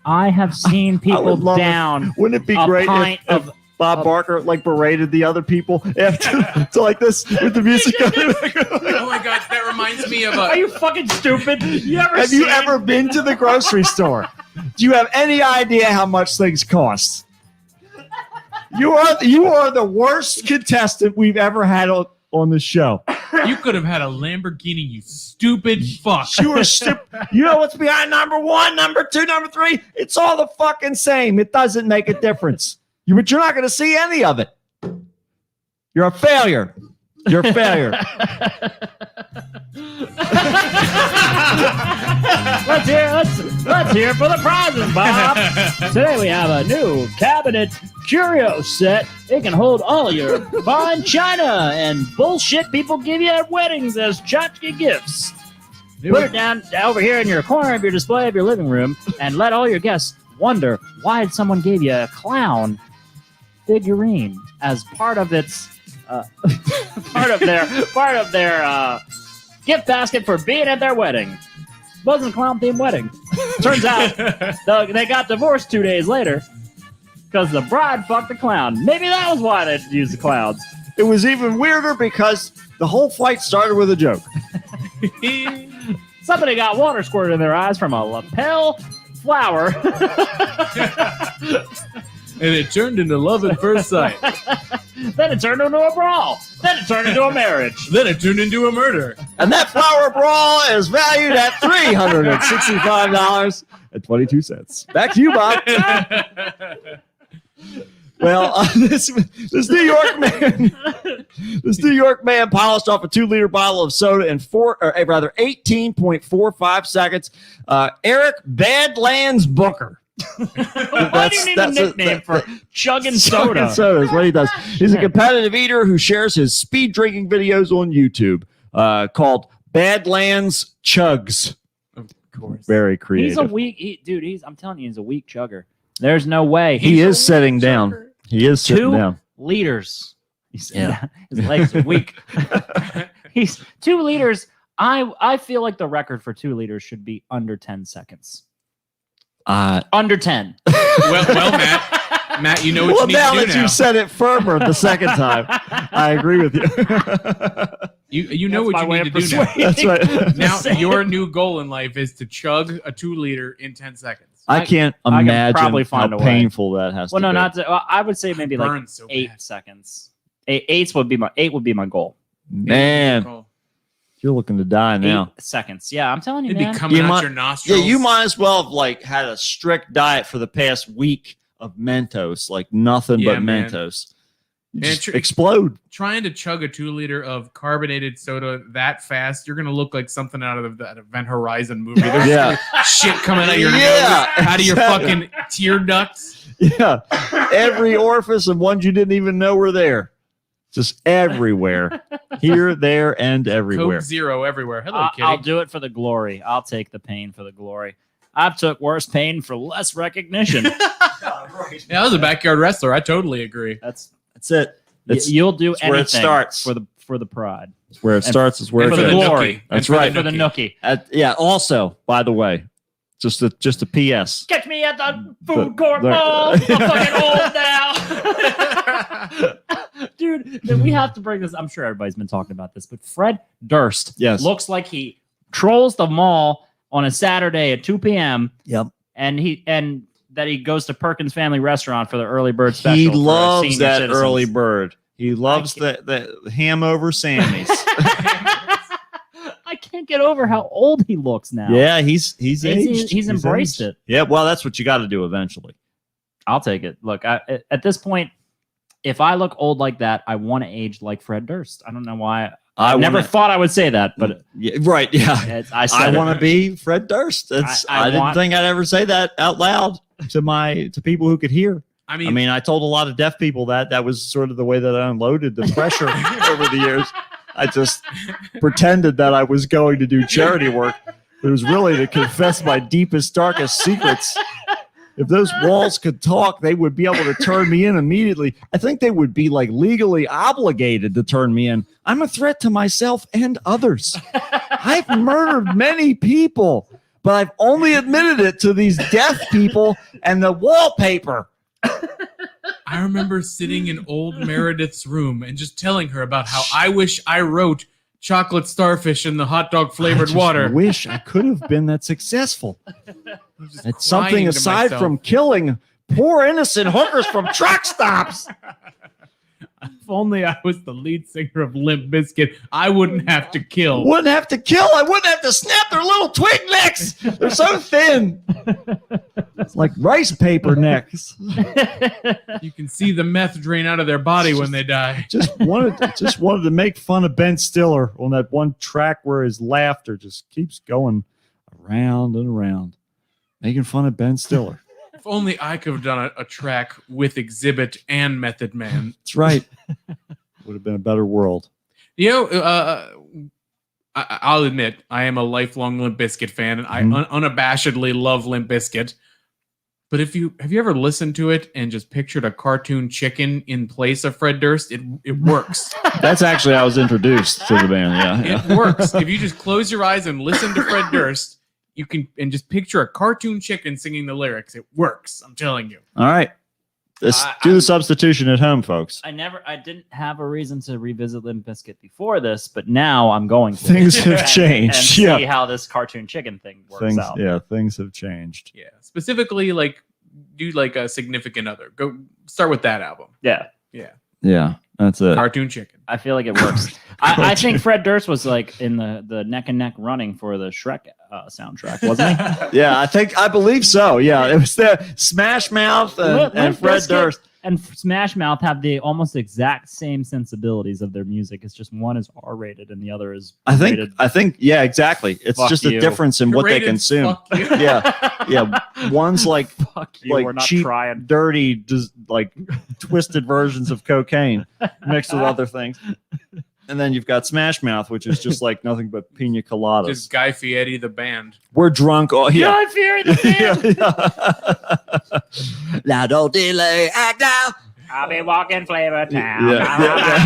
I have seen I people would love it. down Wouldn't it be a great pint if Bob Barker like berated the other people after to like this with the music? Oh my God, that reminds me of Are a. you fucking stupid? You ever Have you seen- ever been to the grocery store? Do you have any idea how much things cost? You are the worst contestant we've ever had on the show. You could have had a Lamborghini, you stupid fuck. You are stupid. You know what's behind number 1, number 2, number 3? It's all the fucking same. It doesn't make a difference. But you're not going to see any of it. You're a failure. You're a failure. Let's hear for the prizes, Bob. Today we have a new cabinet curio set. It can hold all your fine china and bullshit people give you at weddings as tchotchke gifts. Put it down over here in your corner of your display of your living room and let all your guests wonder why someone gave you a clown figurine as part of its part of their gift basket for being at their wedding. Wasn't a clown themed wedding. Turns out they got divorced 2 days later because the bride fucked the clown. Maybe that was why they used the clowns. It was even weirder because the whole fight started with a joke. Somebody got water squirted in their eyes from a lapel flower. And it turned into love at first sight. Then it turned into a brawl. Then it turned into a marriage. Then it turned into a murder. And that flower brawl is valued at $365.22. Back to you, Bob. Well, this New York man polished off a 2-liter bottle of soda in 18.45 seconds. Eric Badlands Booker. Why do you need a nickname for chugging soda? Chugging soda is what he does. He's a competitive eater who shares his speed drinking videos on YouTube called Badlands Chugs. Of course. Very creative. He's a weak dude. I'm telling you, he's a weak chugger. There's no way. He is sitting down. He is sitting 2 down. liters. His legs are weak. He's 2 liters. I feel like the record for 2 liters should be under 10 seconds. Under 10. Well, Matt, you know what you need now to do that now. you said it firmer the second time, I agree with you. You know what you need to do now. That's right. Now, your new goal in life is to chug a 2 liter in 10 seconds. I can't I can imagine probably find how a way. painful that has Well, to no, be. not to. Well, I would say maybe like Burns so 8 bad. seconds. 8 would be my goal. Man, Oh. you're looking to die now. 8 seconds. Yeah, I'm telling you, It'd be man. coming You out might- your nostrils. Yeah, you might as well have like had a strict diet for the past week of Mentos, like nothing Yeah, but man. Mentos. You Man, just explode. Trying to chug a 2 liter of carbonated soda that fast, you're gonna look like something out of that Event Horizon movie. There's Yeah. shit coming out of your Yeah, nose, out of your exactly. fucking tear ducts. Yeah, every orifice and ones you didn't even know were there. Just everywhere, here, there, and everywhere. Coke Zero everywhere. Hello, kitty. I'll do it for the glory. I'll take the pain for the glory. I've took worse pain for less recognition. Yeah, I was a backyard wrestler. I totally agree. That's it. It's, you'll do it's where it anything starts. for the pride. it's where it and- starts. It's where and it for the the goes. glory. nookie. That's And right. For the nookie. Yeah. Also, by the way, just a PS. Catch me at the The- food court the- mall. I'm fucking old now. Dude, we have to bring this. I'm sure everybody's been talking about this, but Fred Durst Yes. looks like he trolls the mall on a Saturday at 2 p.m. Yep. and that he goes to Perkins Family Restaurant for the early bird special. He for loves senior that citizens. early bird. He loves the ham over Sammy's. I can't get over how old he looks now. Yeah, he's aged. He's embraced aged. it. Yeah, well, that's what you got to do eventually. I'll take it. Look, at this point, if I look old like that, I want to age like Fred Durst. I don't know why. I never thought I would say that, but Yeah, right. Yeah, I said I it. want to be Fred Durst. That's, I I didn't want- think I'd ever say that out loud to people who could hear. I I mean, mean, I told a lot of deaf people that was sort of the way that I unloaded the pressure over the years. I just pretended that I was going to do charity work. It was really to confess my deepest, darkest secrets. If those walls could talk, they would be able to turn me in immediately. I think they would be like legally obligated to turn me in. I'm a threat to myself and others. I've murdered many people, but I've only admitted it to these deaf people and the wallpaper. I remember sitting in old Meredith's room and just telling her about how I wish I wrote chocolate starfish in the hot dog flavored I just water. wish I could have been that successful. Just It's something crying to aside myself. from killing poor innocent hookers from truck stops. If only I was the lead singer of Limp Bizkit, I wouldn't have to kill. Wouldn't have to kill. I wouldn't have to snap their little twig necks. They're so thin. It's like rice paper necks. You can see the meth drain out of their body when they die. Just wanted to make fun of Ben Stiller on that one track where his laughter just keeps going around and around, making fun of Ben Stiller. If only I could have done a track with Exhibit and Method Man. That's right. Would have been a better world. You know, I'll admit I am a lifelong Limp Bizkit fan, and I unabashedly love Limp Bizkit. But have you ever listened to it and just pictured a cartoon chicken in place of Fred Durst? It works. That's actually how I was introduced to the band. Yeah. It works. If you just close your eyes and listen to Fred Durst, you can and just picture a cartoon chicken singing the lyrics. It works. I'm telling you. All right. Let's do the substitution at home, folks. I didn't have a reason to revisit Limp Bizkit before this, but now I'm going to. Things have and changed. see Yeah. how this cartoon chicken thing works out. Things have changed. Yeah. Specifically, like do like a significant other. Go start with that album. Yeah. Yeah, that's it. Cartoon chicken. I feel like it works. I think Fred Durst was like in the neck and neck running for the Shrek soundtrack, wasn't he? Yeah, I believe so. Yeah, it was the Smash Mouth and Limp Fred Bizkit Durst. and Smash Mouth have the almost exact same sensibilities of their music. It's just one is R-rated and the other is rated. I think, yeah, exactly. It's Fuck just you. a difference in what they Rated consume. fuck you. Yeah. One's like Fuck you, we're like not cheap, trying. dirty, just like twisted versions of cocaine mixed with other things. And then you've got Smash Mouth, which is just like nothing but pina coladas. Just Guy Fieri, the band. We're drunk. Oh, yeah. Guy Fieri, the band. Now don't delay, act now. I'll be walking Flavor Town. Yeah.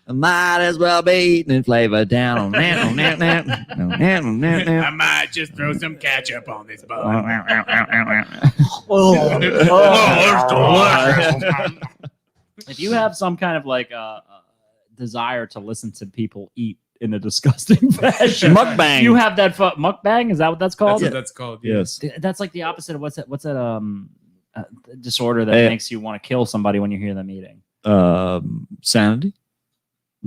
Might as well be eating in Flavor Town. I might just throw some ketchup on this bun. If you have some kind of like desire to listen to people eat in a disgusting fashion, Mukbang. you have that mukbang. Is that what that's called? That's what that's called. Yeah. Yes. That's like the opposite of what's that disorder that makes you want to kill somebody when you hear them eating. Sanity.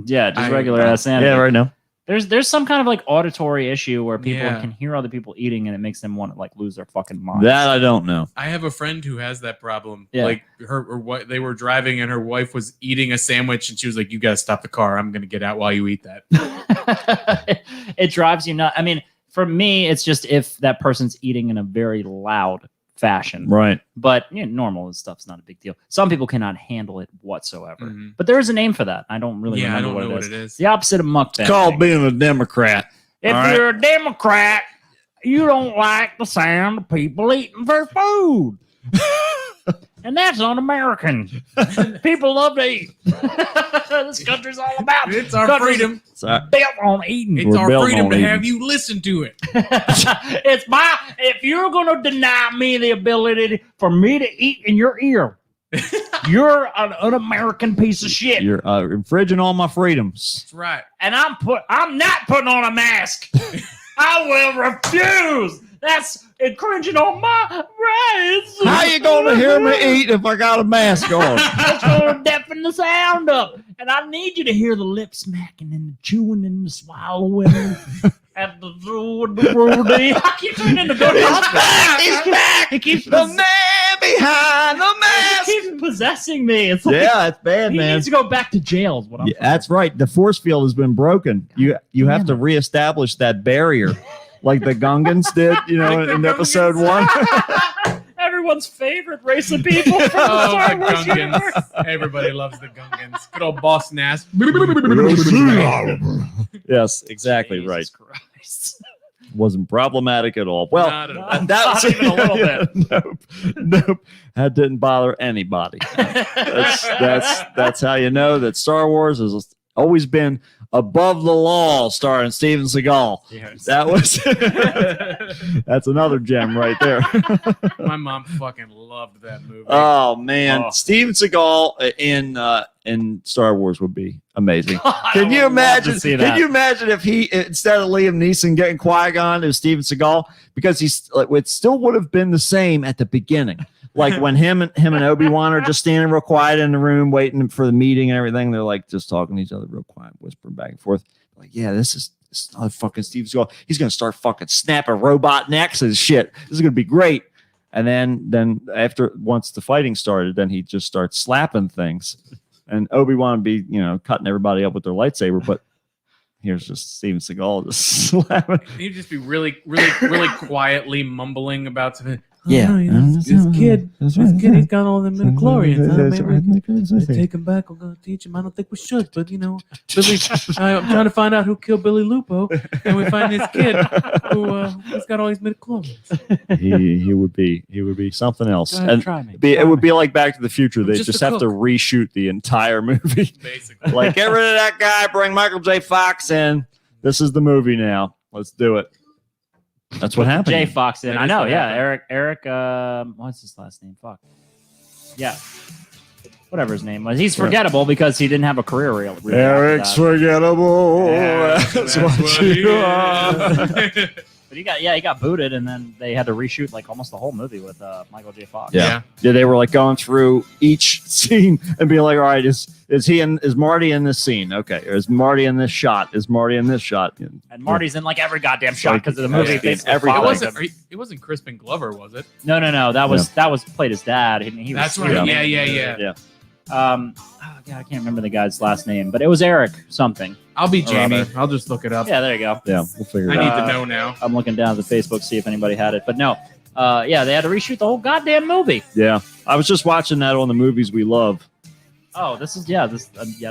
Yeah, just regular ass sanity. Yeah, right now. There's some kind of like auditory issue where people Yeah. can hear other people eating and it makes them want to like lose their fucking mind. That I don't know. I have a friend who has that problem. Yeah. Like they were driving and her wife was eating a sandwich and she was like, "You gotta stop the car. I'm gonna get out while you eat that." It drives you nuts. I mean, for me, it's just if that person's eating in a very loud fashion. Right. But normal stuff's not a big deal. Some people cannot handle it whatsoever. Mhm. But there is a name for that. I don't really Yeah, I remember don't know what what it it is. is. The opposite of mukbang. It's called being a Democrat. If all right? you're a Democrat, you don't like the sound of people eating their food. And that's un-American. People love to eat. This country's all about It's our country's freedom. Sorry. built on eating. It's We're our built freedom on to eating. have you listen to it. It's my. If you're going to deny me the ability for me to eat in your ear, you're an un-American piece of shit. You're infringing all my freedoms. That's right. And I'm not putting on a mask. I will refuse. That's infringing on my rights. How you gonna hear me eat if I got a mask on? That's gonna deafen the sound up. And I need you to hear the lip smacking and the chewing and the swallowing. And I keep turning to go to He's back. He keeps The man behind the he mask. keeps possessing me. It's like Yeah, it's bad, he man. needs to go back to jail. Is what I'm Yeah, that's right. The force field has been broken. You have to reestablish that barrier, like the Gungans did, Like the in episode Gungans. 1. Everyone's favorite race of people from the Oh, Star the Wars universe. Gungans. Everybody loves the Gungans. Good old Boss Nass. Yes, exactly right. Jesus Christ. Wasn't problematic at all. Well, Not at all. Not that's even a little bit. Nope. That didn't bother anybody. That's how you know that Star Wars has always been above the law, starring Steven Seagal. Yes. That was that's another gem right there. My mom fucking loved that movie. Oh man, Oh. Steven Seagal in Star Wars would be amazing. I Can you would love to imagine? see Can that. you imagine if he instead of Liam Neeson getting Qui-Gon, it was Steven Seagal? Because he's like, it still would have been the same at the beginning. Like when him and Obi-Wan are just standing real quiet in the room waiting for the meeting and everything. They're like just talking to each other real quiet, whispering back and forth. Like, yeah, this is not fucking Steven Seagal. He's gonna start fucking snapping robot necks and shit. This is gonna be great. And then after once the fighting started, then he just starts slapping things. And Obi-Wan would be, cutting everybody up with their lightsaber, but here's just Steven Seagal just slapping. He'd just be really, really, really quietly mumbling about something. Yeah. This kid, he's got all them midichlorians. Maybe we take him back. We're going to teach him. I don't think we should, but Billy, I'm trying to find out who killed Billy Lupo, and we find this kid who's got all these midichlorians. he would be something else. Go ahead, And try me. it would be like Back to the Future. They just just a have to cook. reshoot the entire movie. Basically. Like, get rid of that guy, bring Michael J. Fox in. This is the movie now. Let's do it. That's what happened. Jay Fox in. That I is know, what yeah. happened. Eric, what's his last name? Fuck. Yeah. Whatever his name was. He's forgettable because he didn't have a career really Eric's after that. forgettable. Yeah, That's what you are. But he got booted, and then they had to reshoot like almost the whole movie with Michael J. Fox. Yeah. They were like going through each scene and being like, all right, is Marty in this scene? Okay. Or is Marty in this shot? Is Marty in this shot? And Marty's in like every goddamn shot because of the movie. It wasn't Crispin Glover, was it? No. That was played his dad. He That's was, right. Yeah. Oh God, I can't remember the guy's last name, but it was Eric something. I'll be Jamie. Rather. I'll just look it up. Yeah, there you go. Yeah, we'll figure I it need out. to know now. I'm looking down at the Facebook, see if anybody had it, but no. They had to reshoot the whole goddamn movie. Yeah. I was just watching that on the movies we love. Oh, this is yet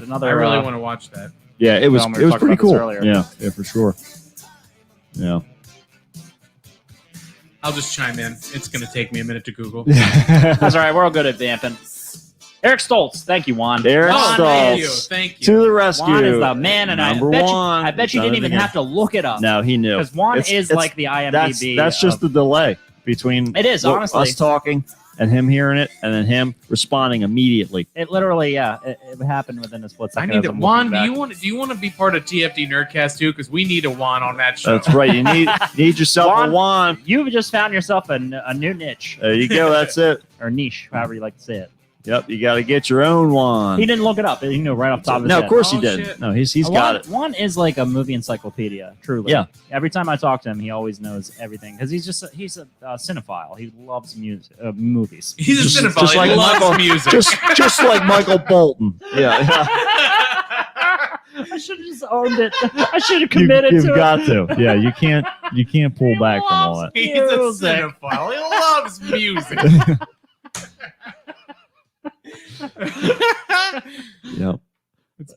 another. I really want to watch that. Yeah, it was Film. We were talking pretty about this cool. earlier. Yeah, for sure. Yeah. I'll just chime in. It's going to take me a minute to Google. That's all right. We're all good at vamping. Eric Stoltz. Thank you, Juan. Eric Juan, Stoltz. Thank you. To the rescue. Juan is the man, and Number one. I bet you didn't even have to look it up. No, he knew. Because Juan is like the IMDb. That's just the delay between It is, honestly. us talking and him hearing it and then him responding immediately. It literally, it happened within a split I second. need as to, I'm Juan. looking Do back. you want to be part of TFD Nerdcast too? Because we need a Juan on that show. That's right. You need yourself a wand. You've just found yourself a new niche. There you go. That's it. Or niche, however you like to say it. Yep. You got to get your own wand. He didn't look it up. He knew right off the top of his No, head. of course he Oh, did. shit. No, he's got it. Juan is like a movie encyclopedia, truly. Yeah. Every time I talk to him, he always knows everything because he's a cinephile. He loves movies. He's a cinephile. Just He like loves Michael, music. just like Michael Bolton. Yeah. I should have just owned it. I should have committed You've to got it. to. Yeah, you can't pull back from all that. He's a Music. cinephile. He loves music. Yep.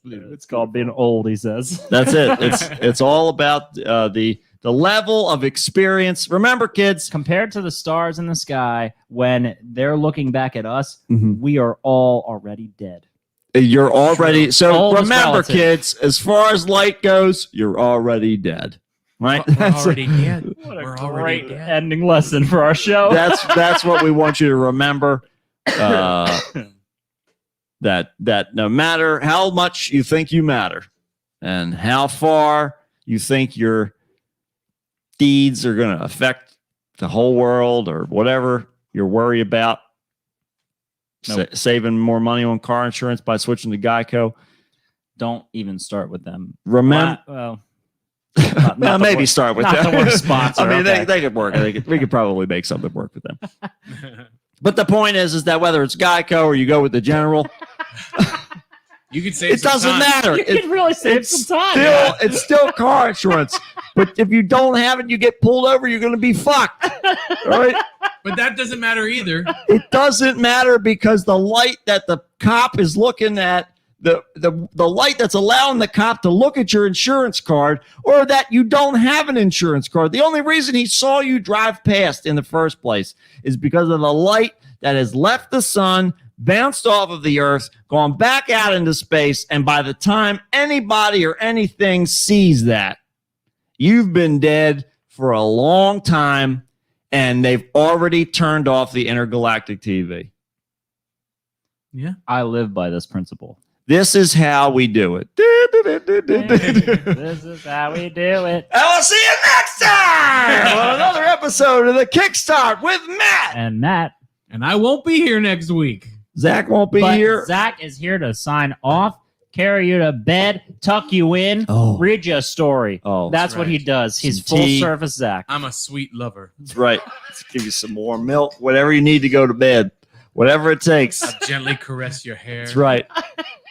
It's called being old, he says. That's it. It's all about the level of experience. Remember, kids. Compared to the stars in the sky, when they're looking back at us, Mhm. we are all already dead. You're already so. Old is Remember, relative. kids. As far as light goes, you're already dead. Right. We're That's already dead. What We're a already great dead. ending lesson for our show. that's what we want you to remember. That no matter how much you think you matter and how far you think your deeds are going to affect the whole world or whatever you're worried about, saving more money on car insurance by switching to Geico. Don't even start with them. Remember, Well, well, maybe start with not them. the worst sponsor. I mean, okay. they could work. We could probably make something work with them. But the point is that whether it's Geico or you go with the General, You could say it doesn't matter. You can really save some time. It's still car insurance. But if you don't have it, you get pulled over, you're going to be fucked. All right? But that doesn't matter either. It doesn't matter because the light that the cop is looking at, the light that's allowing the cop to look at your insurance card, or that you don't have an insurance card. The only reason he saw you drive past in the first place is because of the light that has left the sun, bounced off of the earth, gone back out into space, and by the time anybody or anything sees that, you've been dead for a long time, and they've already turned off the intergalactic TV. Yeah. I live by this principle. This is how we do it. This is how we do it. And we'll see you next time on another episode of the Kickstart with Matt. And Matt. And I won't be here next week. Zach won't be But here. Zach is here to sign off, carry you to bed, tuck you in, Oh. read you a story. Oh, That's what he right. does. He's Some full tea. service Zach. I'm a sweet lover. That's right. Let's give you some more milk, whatever you need to go to bed, whatever it takes. I gently caress your hair. That's right.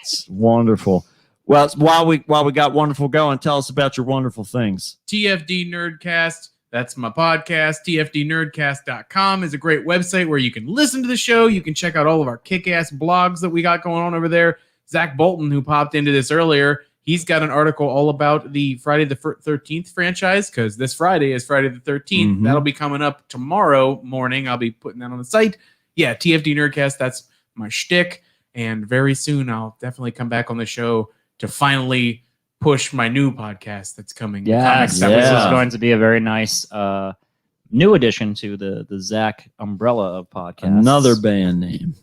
It's wonderful. Well, while we got wonderful going, tell us about your wonderful things. TFD Nerdcast. That's my podcast. TFDNerdcast.com is a great website where you can listen to the show. You can check out all of our kick-ass blogs that we got going on over there. Zach Bolton, who popped into this earlier, he's got an article all about the Friday the 13th franchise, because this Friday is Friday the 13th. Mhm. That'll be coming up tomorrow morning. I'll be putting that on the site. Yeah, TFD Nerdcast, that's my shtick. And very soon I'll definitely come back on the show to finally push my new podcast that's coming. Yes, Comics this Yeah. is going to be a very nice new addition to the Zach umbrella of podcasts. Another band name.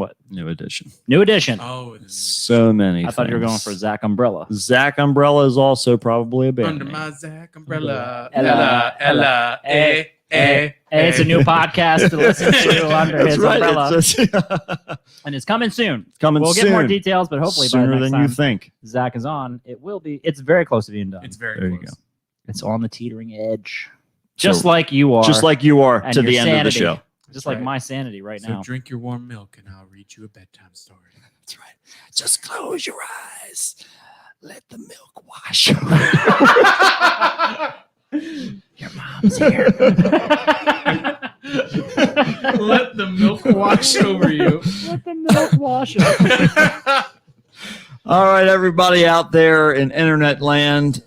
What? New Edition. New Edition. Oh, So many. I thought you were going for Zach Umbrella. Zach Umbrella is also probably a band under name. my Zach umbrella. Ella, Ella, Hey, it's a new podcast to listen to under That's his right. umbrella, It's and it's coming soon. coming We'll soon. get more details, but hopefully by sooner the next than time you think. Zach is on, it will be. It's very close to being done. It's very There you close. go. It's on the teetering edge, just So- like you are, Just like you are and to your the end of the sanity. show. just like Right. my sanity right So now. drink your warm milk and I'll read you a bedtime story. That's right. Just close your eyes. Let the milk wash over. Your mom's here. Let the milk wash over you. Let the milk wash over. All right, everybody out there in internet land.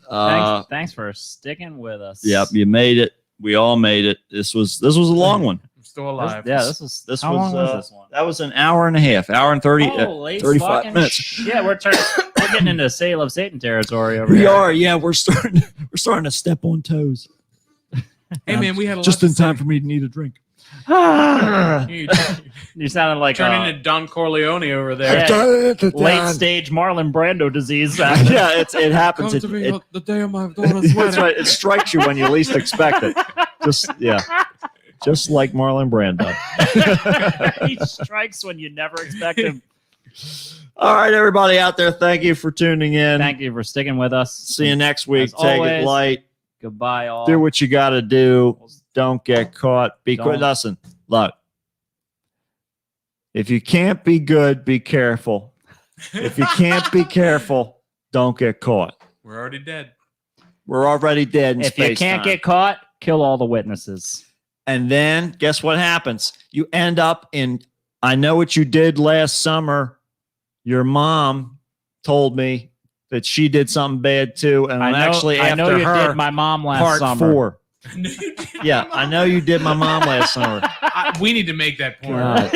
Thanks for sticking with us. Yep, you made it. We all made it. This was a long one. I'm still alive. This was how long was this one? That was an hour and a half, hour and 30, Holy 35 fucking minutes. Yeah, we're getting into Sale of Satan territory over We here. are, yeah. We're starting to step on toes. Hey man, we had a lot Just to in time say. for me to need a drink. You You sounded like turn into Don Corleone over there. Yeah. Late stage Marlon Brando disease. Yeah, it happens. Come It, to me it, the day of my daughter's that's wedding. right. It strikes you when you least expect it. Just like Marlon Brando. He strikes when you never expect him. All right, everybody out there, thank you for tuning in. Thank you for sticking with us. See you next week. As Take always, it light. Goodbye, all. Do what you got to do. Don't get caught. Be quick. Don't. Listen, look. If you can't be good, be careful. If you can't be careful, don't get caught. We're already dead. We're already dead in If you space can't time. get caught, kill all the witnesses. And then guess what happens? You end up in, I know what you did last summer. Your mom told me that she did something bad too. And I'm actually I after know you her. did my mom last Part summer. 4. Yeah, I know you did my mom last summer. We need to make that point. God.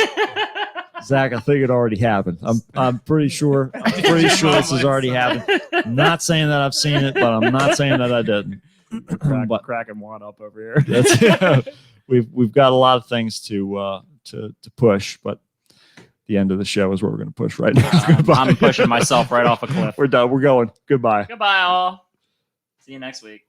Zach, I think it already happened. I'm pretty sure. I'm pretty sure this has already happened. I'm not saying that I've seen it, but I'm not saying that I didn't. But Cracking one up over here. that's, we've got a lot of things to push, but the end of the show is where we're going to push right now. I'm pushing myself right off a cliff. We're done. We're going. Goodbye. Goodbye, all. See you next week.